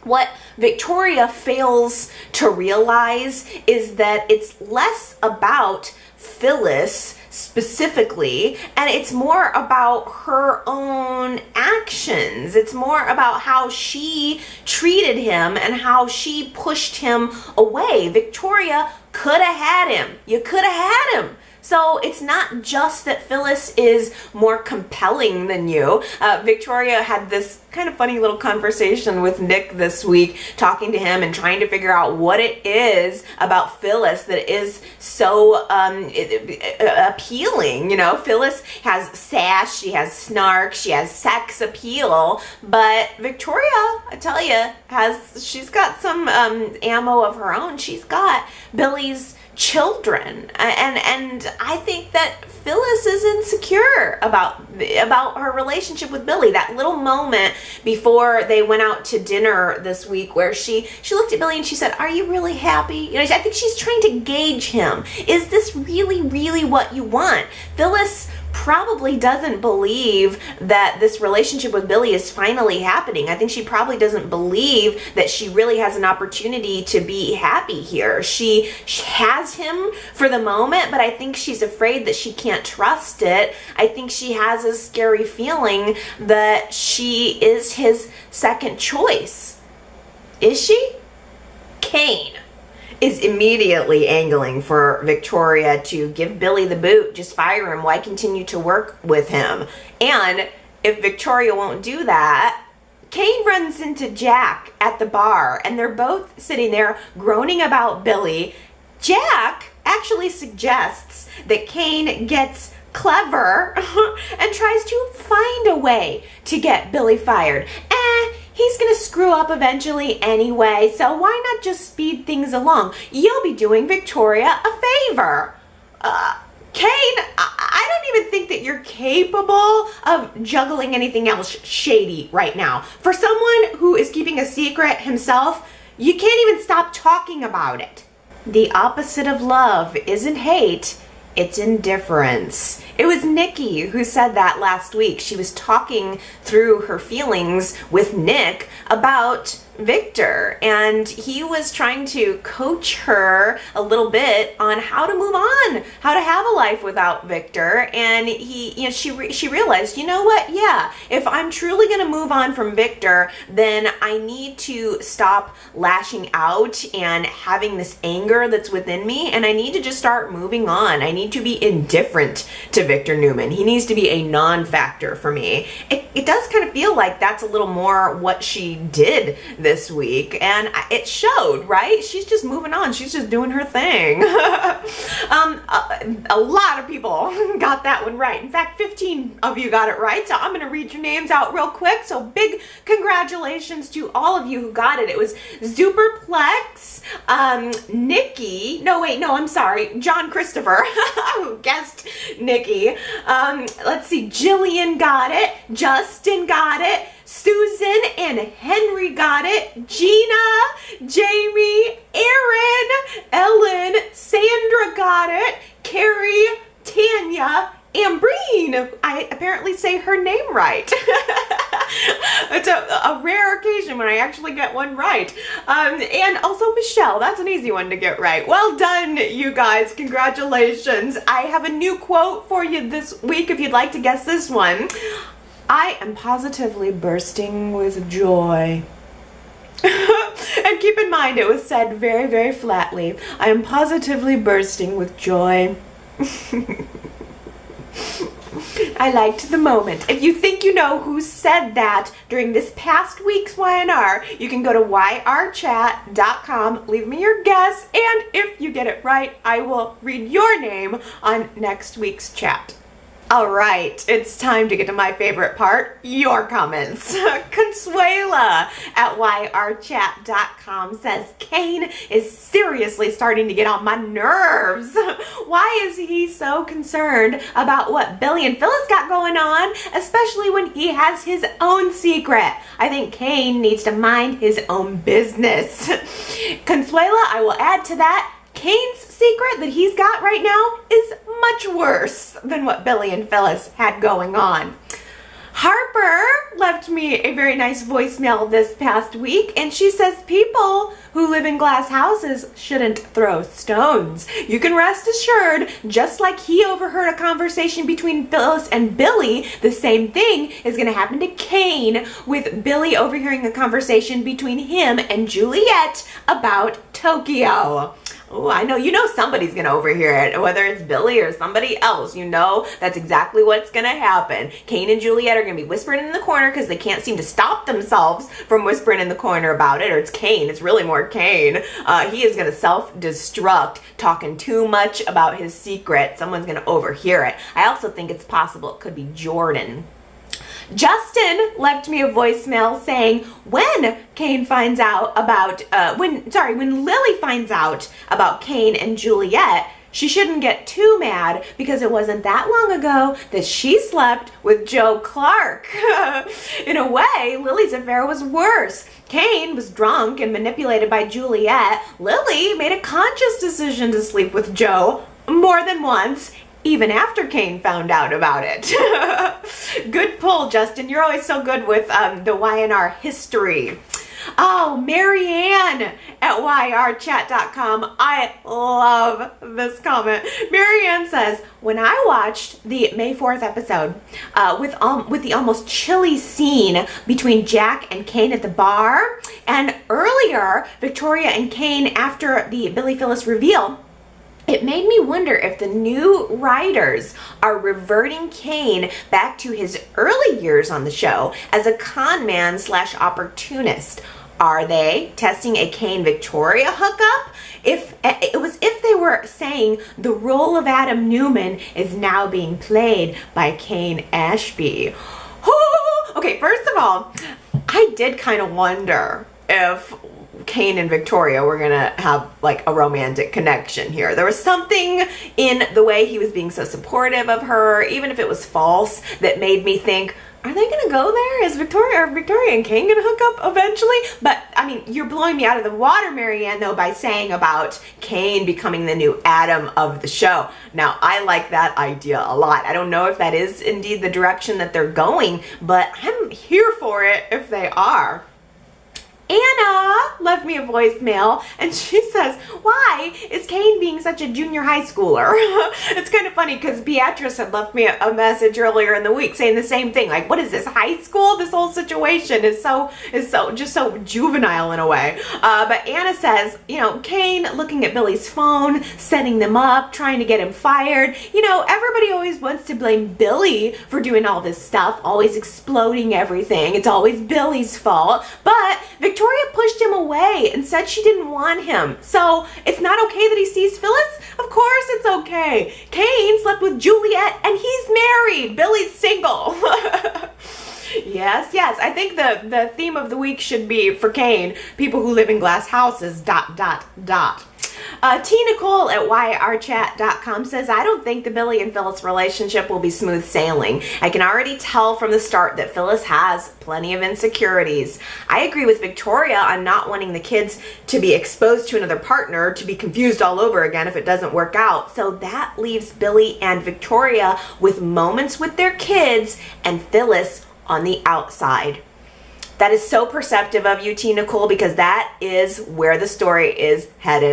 what Victoria fails to realize is that it's less about Phyllis specifically, and it's more about her own actions. It's more about how she treated him and how she pushed him away. Victoria could have had him. You could have had him. So it's not just that Phyllis is more compelling than you. Victoria had this kind of funny little conversation with Nick this week, talking to him and trying to figure out what it is about Phyllis that is so appealing. You know, Phyllis has sass, she has snark, she has sex appeal, but Victoria, I tell you, she's got some ammo of her own. She's got Billy's children, and I think that Phyllis is insecure about her relationship with Billy. That little moment before they went out to dinner this week where she looked at Billy and she said, "Are you really happy?" You know, I think she's trying to gauge him. Is this really what you want? Phyllis probably doesn't believe that this relationship with Billy is finally happening. I think she probably doesn't believe that she really has an opportunity to be happy here. She has him for the moment, but I think she's afraid that she can't trust it. I think she has a scary feeling that she is his second choice. Is she? Kane is immediately angling for Victoria to give Billy the boot, just fire him. Why continue to work with him? And if Victoria won't do that, Kane runs into Jack at the bar, and they're both sitting there groaning about Billy. Jack actually suggests that Kane gets clever and tries to find a way to get Billy fired. He's gonna screw up eventually anyway, so why not just speed things along? You'll be doing Victoria a favor. Kane, I don't even think that you're capable of juggling anything else shady right now. For someone who is keeping a secret himself, you can't even stop talking about it. The opposite of love isn't hate, it's indifference. It was Nikki who said that last week. She was talking through her feelings with Nick about Victor, and he was trying to coach her a little bit on how to move on, how to have a life without Victor. And she realized, you know what? Yeah, if I'm truly going to move on from Victor, then I need to stop lashing out and having this anger that's within me, and I need to just start moving on. I need to be indifferent to Victor Newman. He needs to be a non-factor for me. It does kind of feel like that's a little more what she did this week, and it showed, right? She's just moving on. She's just doing her thing. A lot of people got that one right. In fact, 15 of you got it right, so I'm going to read your names out real quick. So big congratulations to all of you who got it. It was Superplex, Nikki, I'm sorry, John Christopher, who guessed Nikki. Let's see, Jillian got it, Justin got it, Susan and Henry got it, Gina, Jamie, Aaron, Ellen, Sandra got it, Carrie, Tanya, Ambreen. I apparently say her name right. It's a rare occasion when I actually get one right. And also Michelle, that's an easy one to get right. Well done, you guys. Congratulations. I have a new quote for you this week if you'd like to guess this one. I am positively bursting with joy. And keep in mind, it was said very, very flatly. I am positively bursting with joy. I liked the moment. If you think you know who said that during this past week's Y&R, you can go to yrchat.com, leave me your guess, and if you get it right, I will read your name on next week's chat. All right, it's time to get to my favorite part, your comments. Consuela at yrchat.com says, Kane is seriously starting to get on my nerves. Why is he so concerned about what Billy and Phyllis got going on, especially when he has his own secret? I think Kane needs to mind his own business. Consuela, I will add to that, Kane's secret that he's got right now is much worse than what Billy and Phyllis had going on. Harper left me a very nice voicemail this past week, and she says people who live in glass houses shouldn't throw stones. You can rest assured, just like he overheard a conversation between Phyllis and Billy, the same thing is going to happen to Kane, with Billy overhearing a conversation between him and Juliet about Tokyo. Oh, I know. You know somebody's going to overhear it, whether it's Billy or somebody else. You know that's exactly what's going to happen. Kane and Juliet are going to be whispering in the corner because they can't seem to stop themselves from whispering in the corner about it. Or it's Kane. It's really more Kane. He is going to self-destruct, talking too much about his secret. Someone's going to overhear it. I also think it's possible it could be Jordan. Justin left me a voicemail saying when Kane finds out about, when Lily finds out about Kane and Juliet, she shouldn't get too mad because it wasn't that long ago that she slept with Joe Clark. In a way, Lily's affair was worse. Kane was drunk and manipulated by Juliet. Lily made a conscious decision to sleep with Joe more than once, even after Kane found out about it. Good pull, Justin. You're always so good with the Y&R history. Oh, Marianne at yrchat.com. I love this comment. Marianne says, when I watched the May 4th episode with the almost chilly scene between Jack and Kane at the bar, and earlier Victoria and Kane after the Billy Phyllis reveal, it made me wonder if the new writers are reverting Kane back to his early years on the show as a con man / opportunist. Are they testing a Kane-Victoria hookup? If they were saying the role of Adam Newman is now being played by Kane Ashby. Okay, first of all, I did kind of wonder if Kane and Victoria were gonna have like a romantic connection here. There was something in the way he was being so supportive of her, even if it was false, that made me think, are they gonna go there? Is Victoria and Kane gonna hook up eventually? But I mean, you're blowing me out of the water, Marianne, though, by saying about Kane becoming the new Adam of the show. Now, I like that idea a lot. I don't know if that is indeed the direction that they're going, but I'm here for it if they are. Anna left me a voicemail and she says, why is Kane being such a junior high schooler? It's kind of funny because Beatrice had left me a message earlier in the week saying the same thing. Like, what is this, high school? This whole situation is so juvenile in a way. But Anna says, you know, Kane looking at Billy's phone, setting them up, trying to get him fired. You know, everybody always wants to blame Billy for doing all this stuff, always exploding everything. It's always Billy's fault. But Victoria pushed him away and said she didn't want him. So it's not okay that he sees Phyllis? Of course it's okay. Kane slept with Juliet and he's married. Billy's single. Yes. I think the theme of the week should be for Kane, people who live in glass houses, ... T. Nicole at yrchat.com says, I don't think the Billy and Phyllis relationship will be smooth sailing. I can already tell from the start that Phyllis has plenty of insecurities. I agree with Victoria on not wanting the kids to be exposed to another partner, to be confused all over again if it doesn't work out. So that leaves Billy and Victoria with moments with their kids and Phyllis on the outside. That is so perceptive of you, T. Nicole, because that is where the story is headed.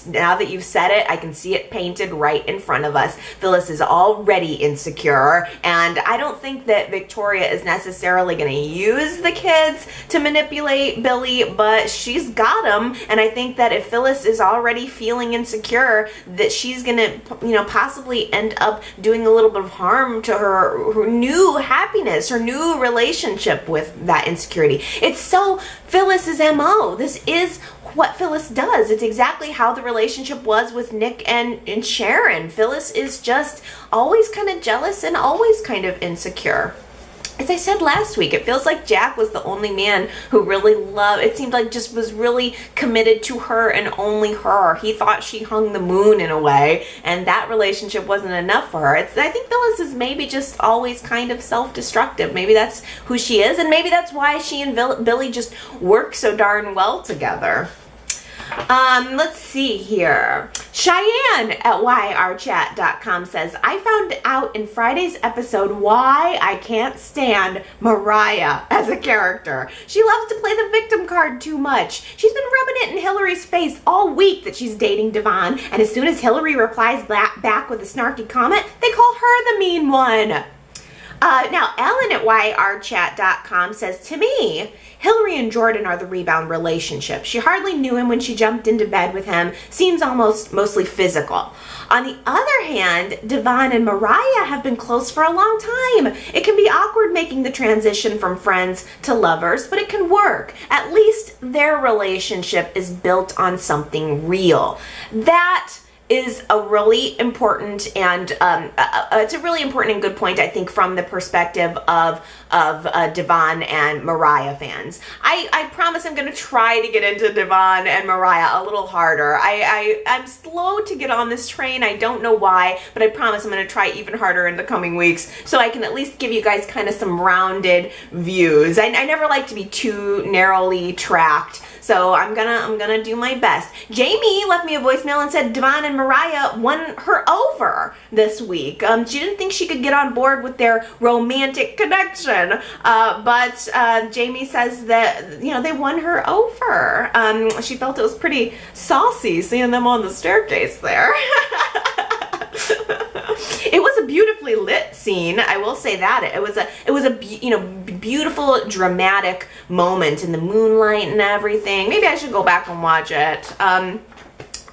Now that you've said it, I can see it painted right in front of us. Phyllis is already insecure, and I don't think that Victoria is necessarily going to use the kids to manipulate Billy, but she's got them, and I think that if Phyllis is already feeling insecure, that she's going to, you know, possibly end up doing a little bit of harm to her new happiness, her new relationship with that insecurity. It's so Phyllis's MO. This is what Phyllis does. It's exactly how the relationship was with Nick and Sharon. Phyllis is just always kind of jealous and always kind of insecure. As I said last week, it feels like Jack was the only man who really loved, it seemed like just was really committed to her and only her. He thought she hung the moon in a way, and that relationship wasn't enough for her. I think Phyllis is maybe just always kind of self-destructive. Maybe that's who she is, and maybe that's why she and Billy just work so darn well together. Let's see here. Cheyenne at yrchat.com says, I found out in Friday's episode why I can't stand Mariah as a character. She loves to play the victim card too much. She's been rubbing it in Hillary's face all week that she's dating Devon, and as soon as Hillary replies back with a snarky comment, they call her the mean one. Now, Ellen at yrchat.com says, to me, Hillary and Jordan are the rebound relationship. She hardly knew him when she jumped into bed with him. Seems mostly physical. On the other hand, Devon and Mariah have been close for a long time. It can be awkward making the transition from friends to lovers, but it can work. At least their relationship is built on something real. That is a really important and it's a really important and good point, I think, from the perspective of Devon and Mariah fans. I promise I'm going to try to get into Devon and Mariah a little harder. I'm slow to get on this train. I don't know why, but I promise I'm going to try even harder in the coming weeks so I can at least give you guys kind of some rounded views. I never like to be too narrowly tracked. So I'm gonna do my best. Jamie left me a voicemail and said Devon and Mariah won her over this week. She didn't think she could get on board with their romantic connection, but Jamie says that, you know, they won her over. She felt it was pretty saucy seeing them on the staircase there. It was a beautifully lit scene, I will say that. It was a beautiful dramatic moment in the moonlight and everything. Maybe I should go back and watch it.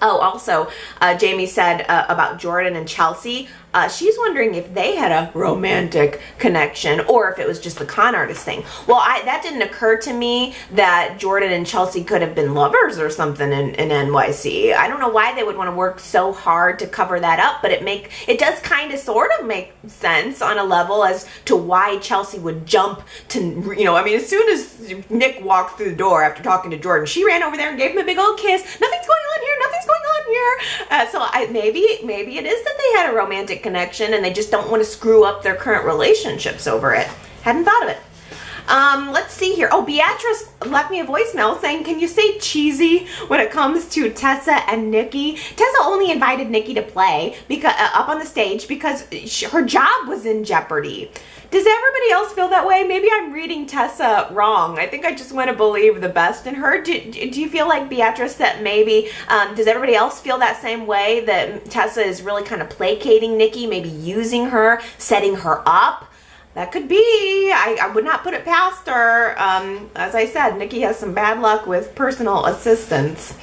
Oh, also, Jamie said about Jordan and Chelsea, she's wondering if they had a romantic connection or if it was just the con artist thing. Well, that didn't occur to me that Jordan and Chelsea could have been lovers or something in NYC. I don't know why they would want to work so hard to cover that up, but it does kind of sort of make sense on a level as to why Chelsea would jump to, you know, I mean, as soon as Nick walked through the door after talking to Jordan, she ran over there and gave him a big old kiss. Nothing's going on here. Nothing's going on here. So maybe it is that they had a romantic connection and they just don't want to screw up their current relationships over it. Hadn't thought of it. Let's see here. Oh, Beatrice left me a voicemail saying, can you say cheesy when it comes to Tessa and Nikki? Tessa only invited Nikki to play because up on the stage because her job was in jeopardy. Does everybody else feel that way? Maybe I'm reading Tessa wrong. I think I just want to believe the best in her. Do you feel like, Beatrice, that maybe, does everybody else feel that same way, that Tessa is really kind of placating Nikki, maybe using her, setting her up? That could be. I would not put it past her. As I said, Nikki has some bad luck with personal assistants.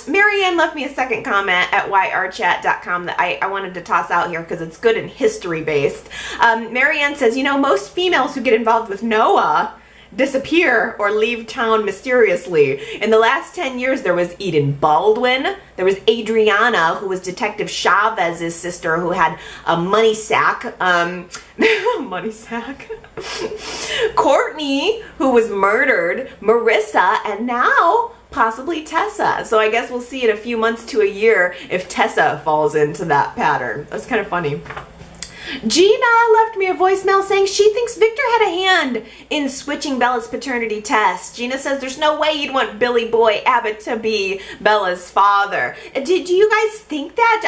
Marianne left me a second comment at yrchat.com that I wanted to toss out here because it's good and history based. Marianne says, you know, most females who get involved with Noah disappear or leave town mysteriously. In the last 10 years, there was Eden Baldwin. There was Adriana, who was Detective Chavez's sister, who had a money sack. Money sack. Courtney, who was murdered. Marissa, and now possibly Tessa. So I guess we'll see in a few months to a year if Tessa falls into that pattern. That's kind of funny. Gina left me a voicemail saying she thinks Victor had a hand in switching Bella's paternity test. Gina says there's no way you'd want Billy Boy Abbott to be Bella's father. Do you guys think that?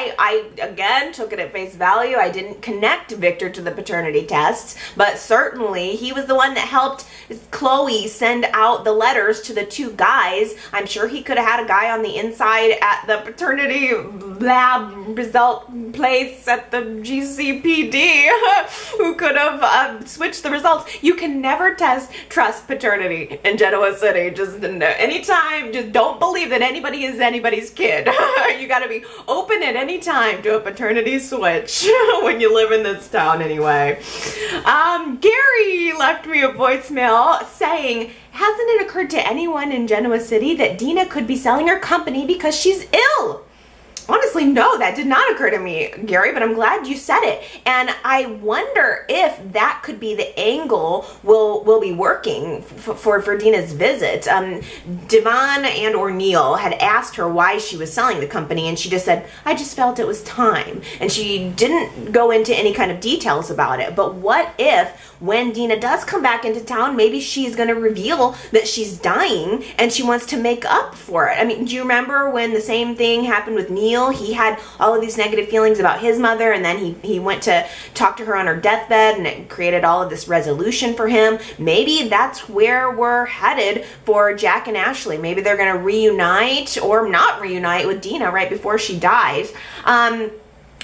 I again took it at face value. I didn't connect Victor to the paternity tests, but certainly he was the one that helped Chloe send out the letters to the two guys. I'm sure he could have had a guy on the inside at the paternity lab result place at the GCPD who could have switched the results. You can never trust paternity in Genoa City. Just anytime, just don't believe that anybody is anybody's kid. You got to be open at any time to a paternity switch when you live in this town anyway. Gary left me a voicemail saying, hasn't it occurred to anyone in Genoa City that Dina could be selling her company because she's ill? Honestly, no, that did not occur to me, Gary, but I'm glad you said it. And I wonder if that could be the angle will be working for Dina's visit. Devon and or Neil had asked her why she was selling the company, and she just said, I just felt it was time. And she didn't go into any kind of details about it. But what if when Dina does come back into town, maybe she's going to reveal that she's dying and she wants to make up for it. I mean, do you remember when the same thing happened with Neil? He had all of these negative feelings about his mother, and then he went to talk to her on her deathbed, and it created all of this resolution for him. Maybe that's where we're headed for Jack and Ashley. Maybe they're going to reunite or not reunite with Dina right before she dies.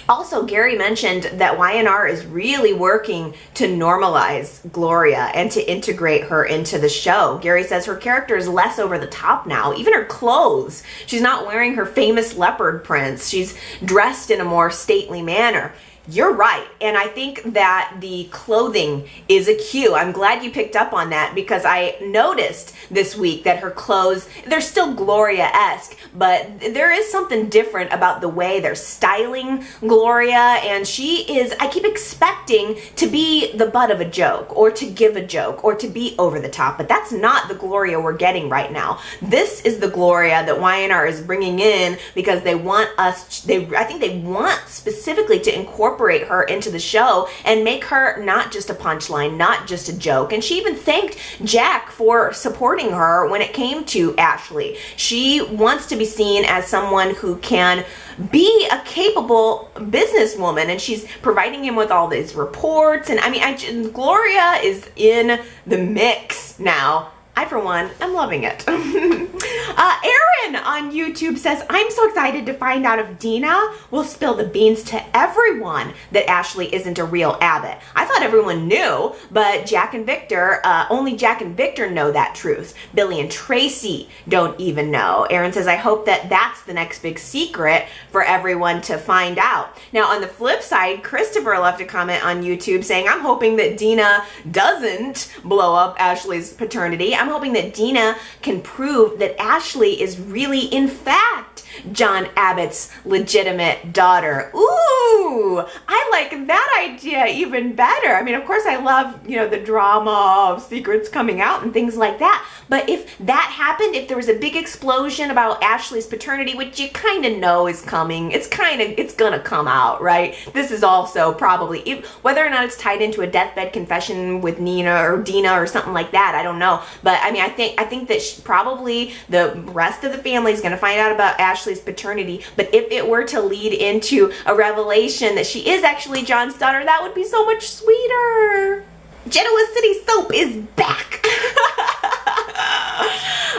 Also, Gary mentioned that Y&R is really working to normalize Gloria and to integrate her into the show. Gary says her character is less over the top now, even her clothes. She's not wearing her famous leopard prints. She's dressed in a more stately manner. You're right, and I think that the clothing is a cue. I'm glad you picked up on that, because I noticed this week that her clothes, they're still Gloria-esque, but there is something different about the way they're styling Gloria, and she is, I keep expecting to be the butt of a joke, or to give a joke, or to be over the top, but that's not the Gloria we're getting right now. This is the Gloria that Y&R is bringing in because they want us, I think they want specifically to incorporate her into the show and make her not just a punchline, not just a joke. And she even thanked Jack for supporting her when it came to Ashley. She wants to be seen as someone who can be a capable businesswoman, and she's providing him with all these reports. And I mean, Gloria is in the mix now. I, for one, am loving it. Aaron on YouTube says, I'm so excited to find out if Dina will spill the beans to everyone that Ashley isn't a real Abbott. I thought everyone knew, but Jack and Victor, only Jack and Victor know that truth. Billy and Tracy don't even know. Aaron says, I hope that that's the next big secret for everyone to find out. Now, on the flip side, Christopher left a comment on YouTube saying, I'm hoping that Dina doesn't blow up Ashley's paternity. I'm hoping that Dina can prove that Ashley is really, in fact, John Abbott's legitimate daughter. Ooh, I like that idea even better. I mean, of course, I love, you know, the drama of secrets coming out and things like that. But if that happened, if there was a big explosion about Ashley's paternity, which you kind of know is coming, it's gonna come out, right? This is also probably, whether or not it's tied into a deathbed confession with Nina or Dina or something like that, I don't know. But I mean, I think that probably the rest of the family is going to find out about Ashley's paternity. But if it were to lead into a revelation that she is actually John's daughter, that would be so much sweeter. Genoa City Soap is back.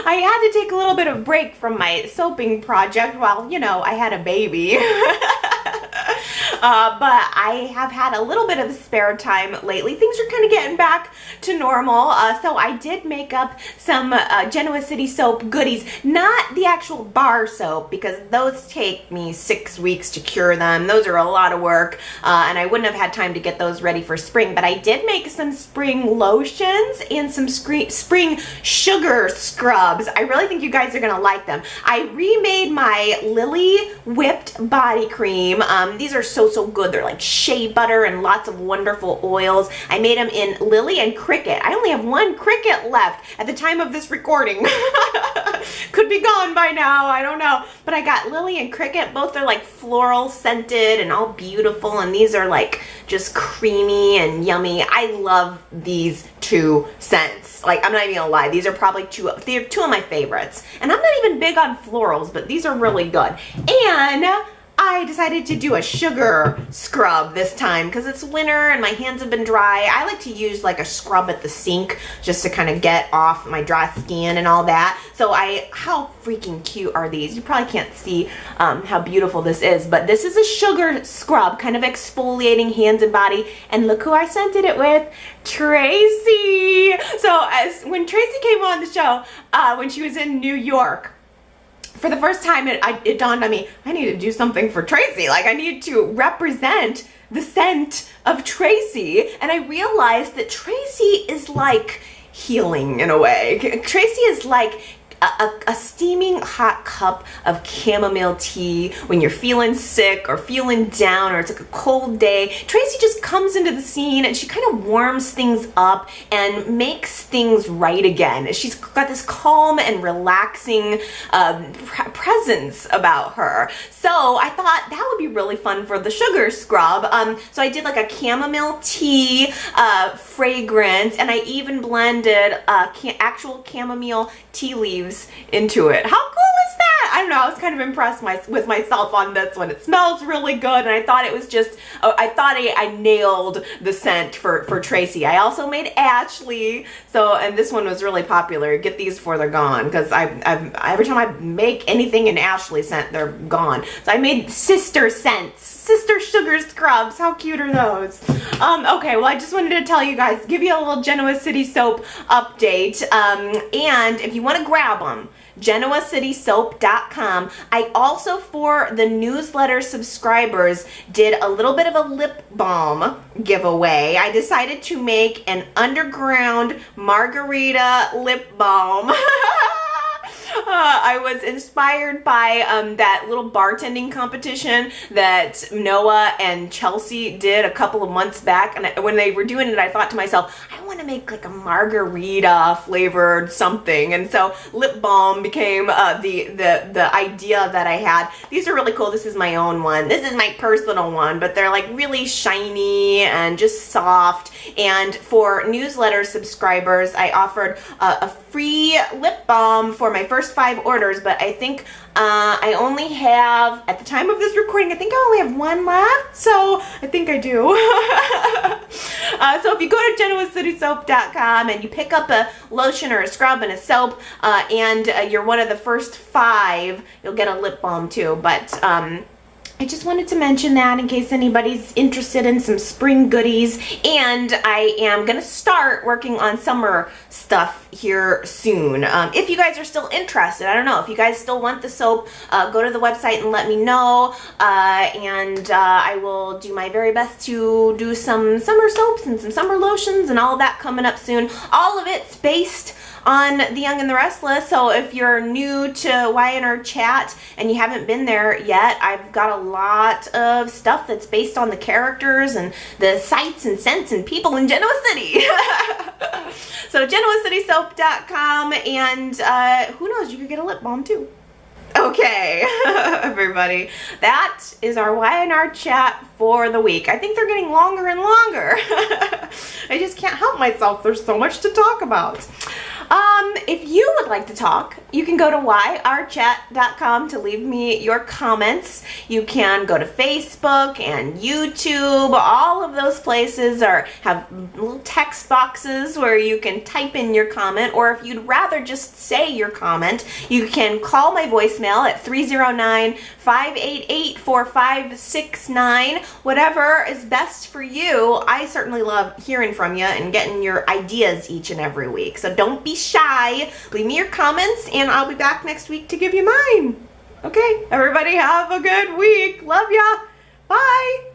I had to take a little bit of break from my soaping project while, you know, I had a baby. But I have had a little bit of spare time lately. Things are kind of getting back to normal. So I did make up some Genoa City Soap goodies. Not the actual bar soap, because those take me 6 weeks to cure them. Those are a lot of work. And I wouldn't have had time to get those ready for spring. But I did make some spring lotions and some spring sugar scrubs. I really think you guys are going to like them. I remade my Lily whipped body cream. These are so good. They're like shea butter and lots of wonderful oils. I made them in Lily and Cricket. I only have one Cricket left at the time of this recording. Could be gone by now, I don't know. But I got Lily and Cricket. Both are like floral scented and all beautiful, and these are like just creamy and yummy. I love these two scents. Like, I'm not even gonna lie, these are probably they're two of my favorites. And I'm not even big on florals, but these are really good. And I decided to do a sugar scrub this time because it's winter and my hands have been dry. I like to use like a scrub at the sink just to kind of get off my dry skin and all that. So how freaking cute are these? You probably can't see how beautiful this is, but this is a sugar scrub, kind of exfoliating hands and body. And look who I scented it with, Tracy. So when Tracy came on the show, when she was in New York, for the first time, it dawned on me, I need to do something for Tracy. Like, I need to represent the scent of Tracy. And I realized that Tracy is like healing in a way. Tracy is like a steaming hot cup of chamomile tea when you're feeling sick or feeling down or it's like a cold day. Tracy just comes into the scene and she kind of warms things up and makes things right again. She's got this calm and relaxing presence about her. So I thought that would be really fun for the sugar scrub. So I did like a chamomile tea fragrance, and I even blended actual chamomile tea leaves into it. How cool is that? I don't know, I was kind of impressed with myself on this one. It smells really good, and I thought it was just, I thought I nailed the scent for Tracy. I also made Ashley, and this one was really popular. Get these before they're gone, because every time I make anything in Ashley scent, they're gone. So I made sister scents, sister sugar scrubs. How cute are those? Okay, well, I just wanted to tell you guys, give you a little Genoa City soap update, and if you want to grab them, GenoaCitySoap.com. I also, for the newsletter subscribers, did a little bit of a lip balm giveaway. I decided to make an underground margarita lip balm. I was inspired by that little bartending competition that Noah and Chelsea did a couple of months back, and when they were doing it, I thought to myself, I want to make like a margarita flavored something, and so lip balm became the idea that I had. These are really cool. This is my own one. This is my personal one, but they're like really shiny and just soft. And for newsletter subscribers, I offered a free lip balm for my first 5 orders, but I think I only have, at the time of this recording, I think I only have 1 left, so I think I do. So if you go to GenoaCitySoap.com and you pick up a lotion or a scrub and a soap, and you're one of the first 5, you'll get a lip balm too. But I just wanted to mention that in case anybody's interested in some spring goodies. And I am going to start working on summer stuff here soon. If you guys are still interested, I don't know, if you guys still want the soap, go to the website and let me know. And I will do my very best to do some summer soaps and some summer lotions and all of that coming up soon. All of it's based on The Young and the Restless, so if you're new to Y&R Chat and you haven't been there yet, I've got a lot of stuff that's based on the characters and the sights and scents and people in Genoa City. So GenoaCitySoap.com, and who knows, you could get a lip balm too. Okay, everybody, that is our Y&R Chat for the week. I think they're getting longer and longer. I just can't help myself. There's so much to talk about. If you would like to talk, you can go to yrchat.com to leave me your comments. You can go to Facebook and YouTube. All of those places have little text boxes where you can type in your comment, or if you'd rather just say your comment, you can call my voicemail at 309-588-4569. Whatever is best for you. I certainly love hearing from you and getting your ideas each and every week. So don't be shy. Leave me your comments, and I'll be back next week to give you mine. Okay, everybody have a good week. Love ya. Bye.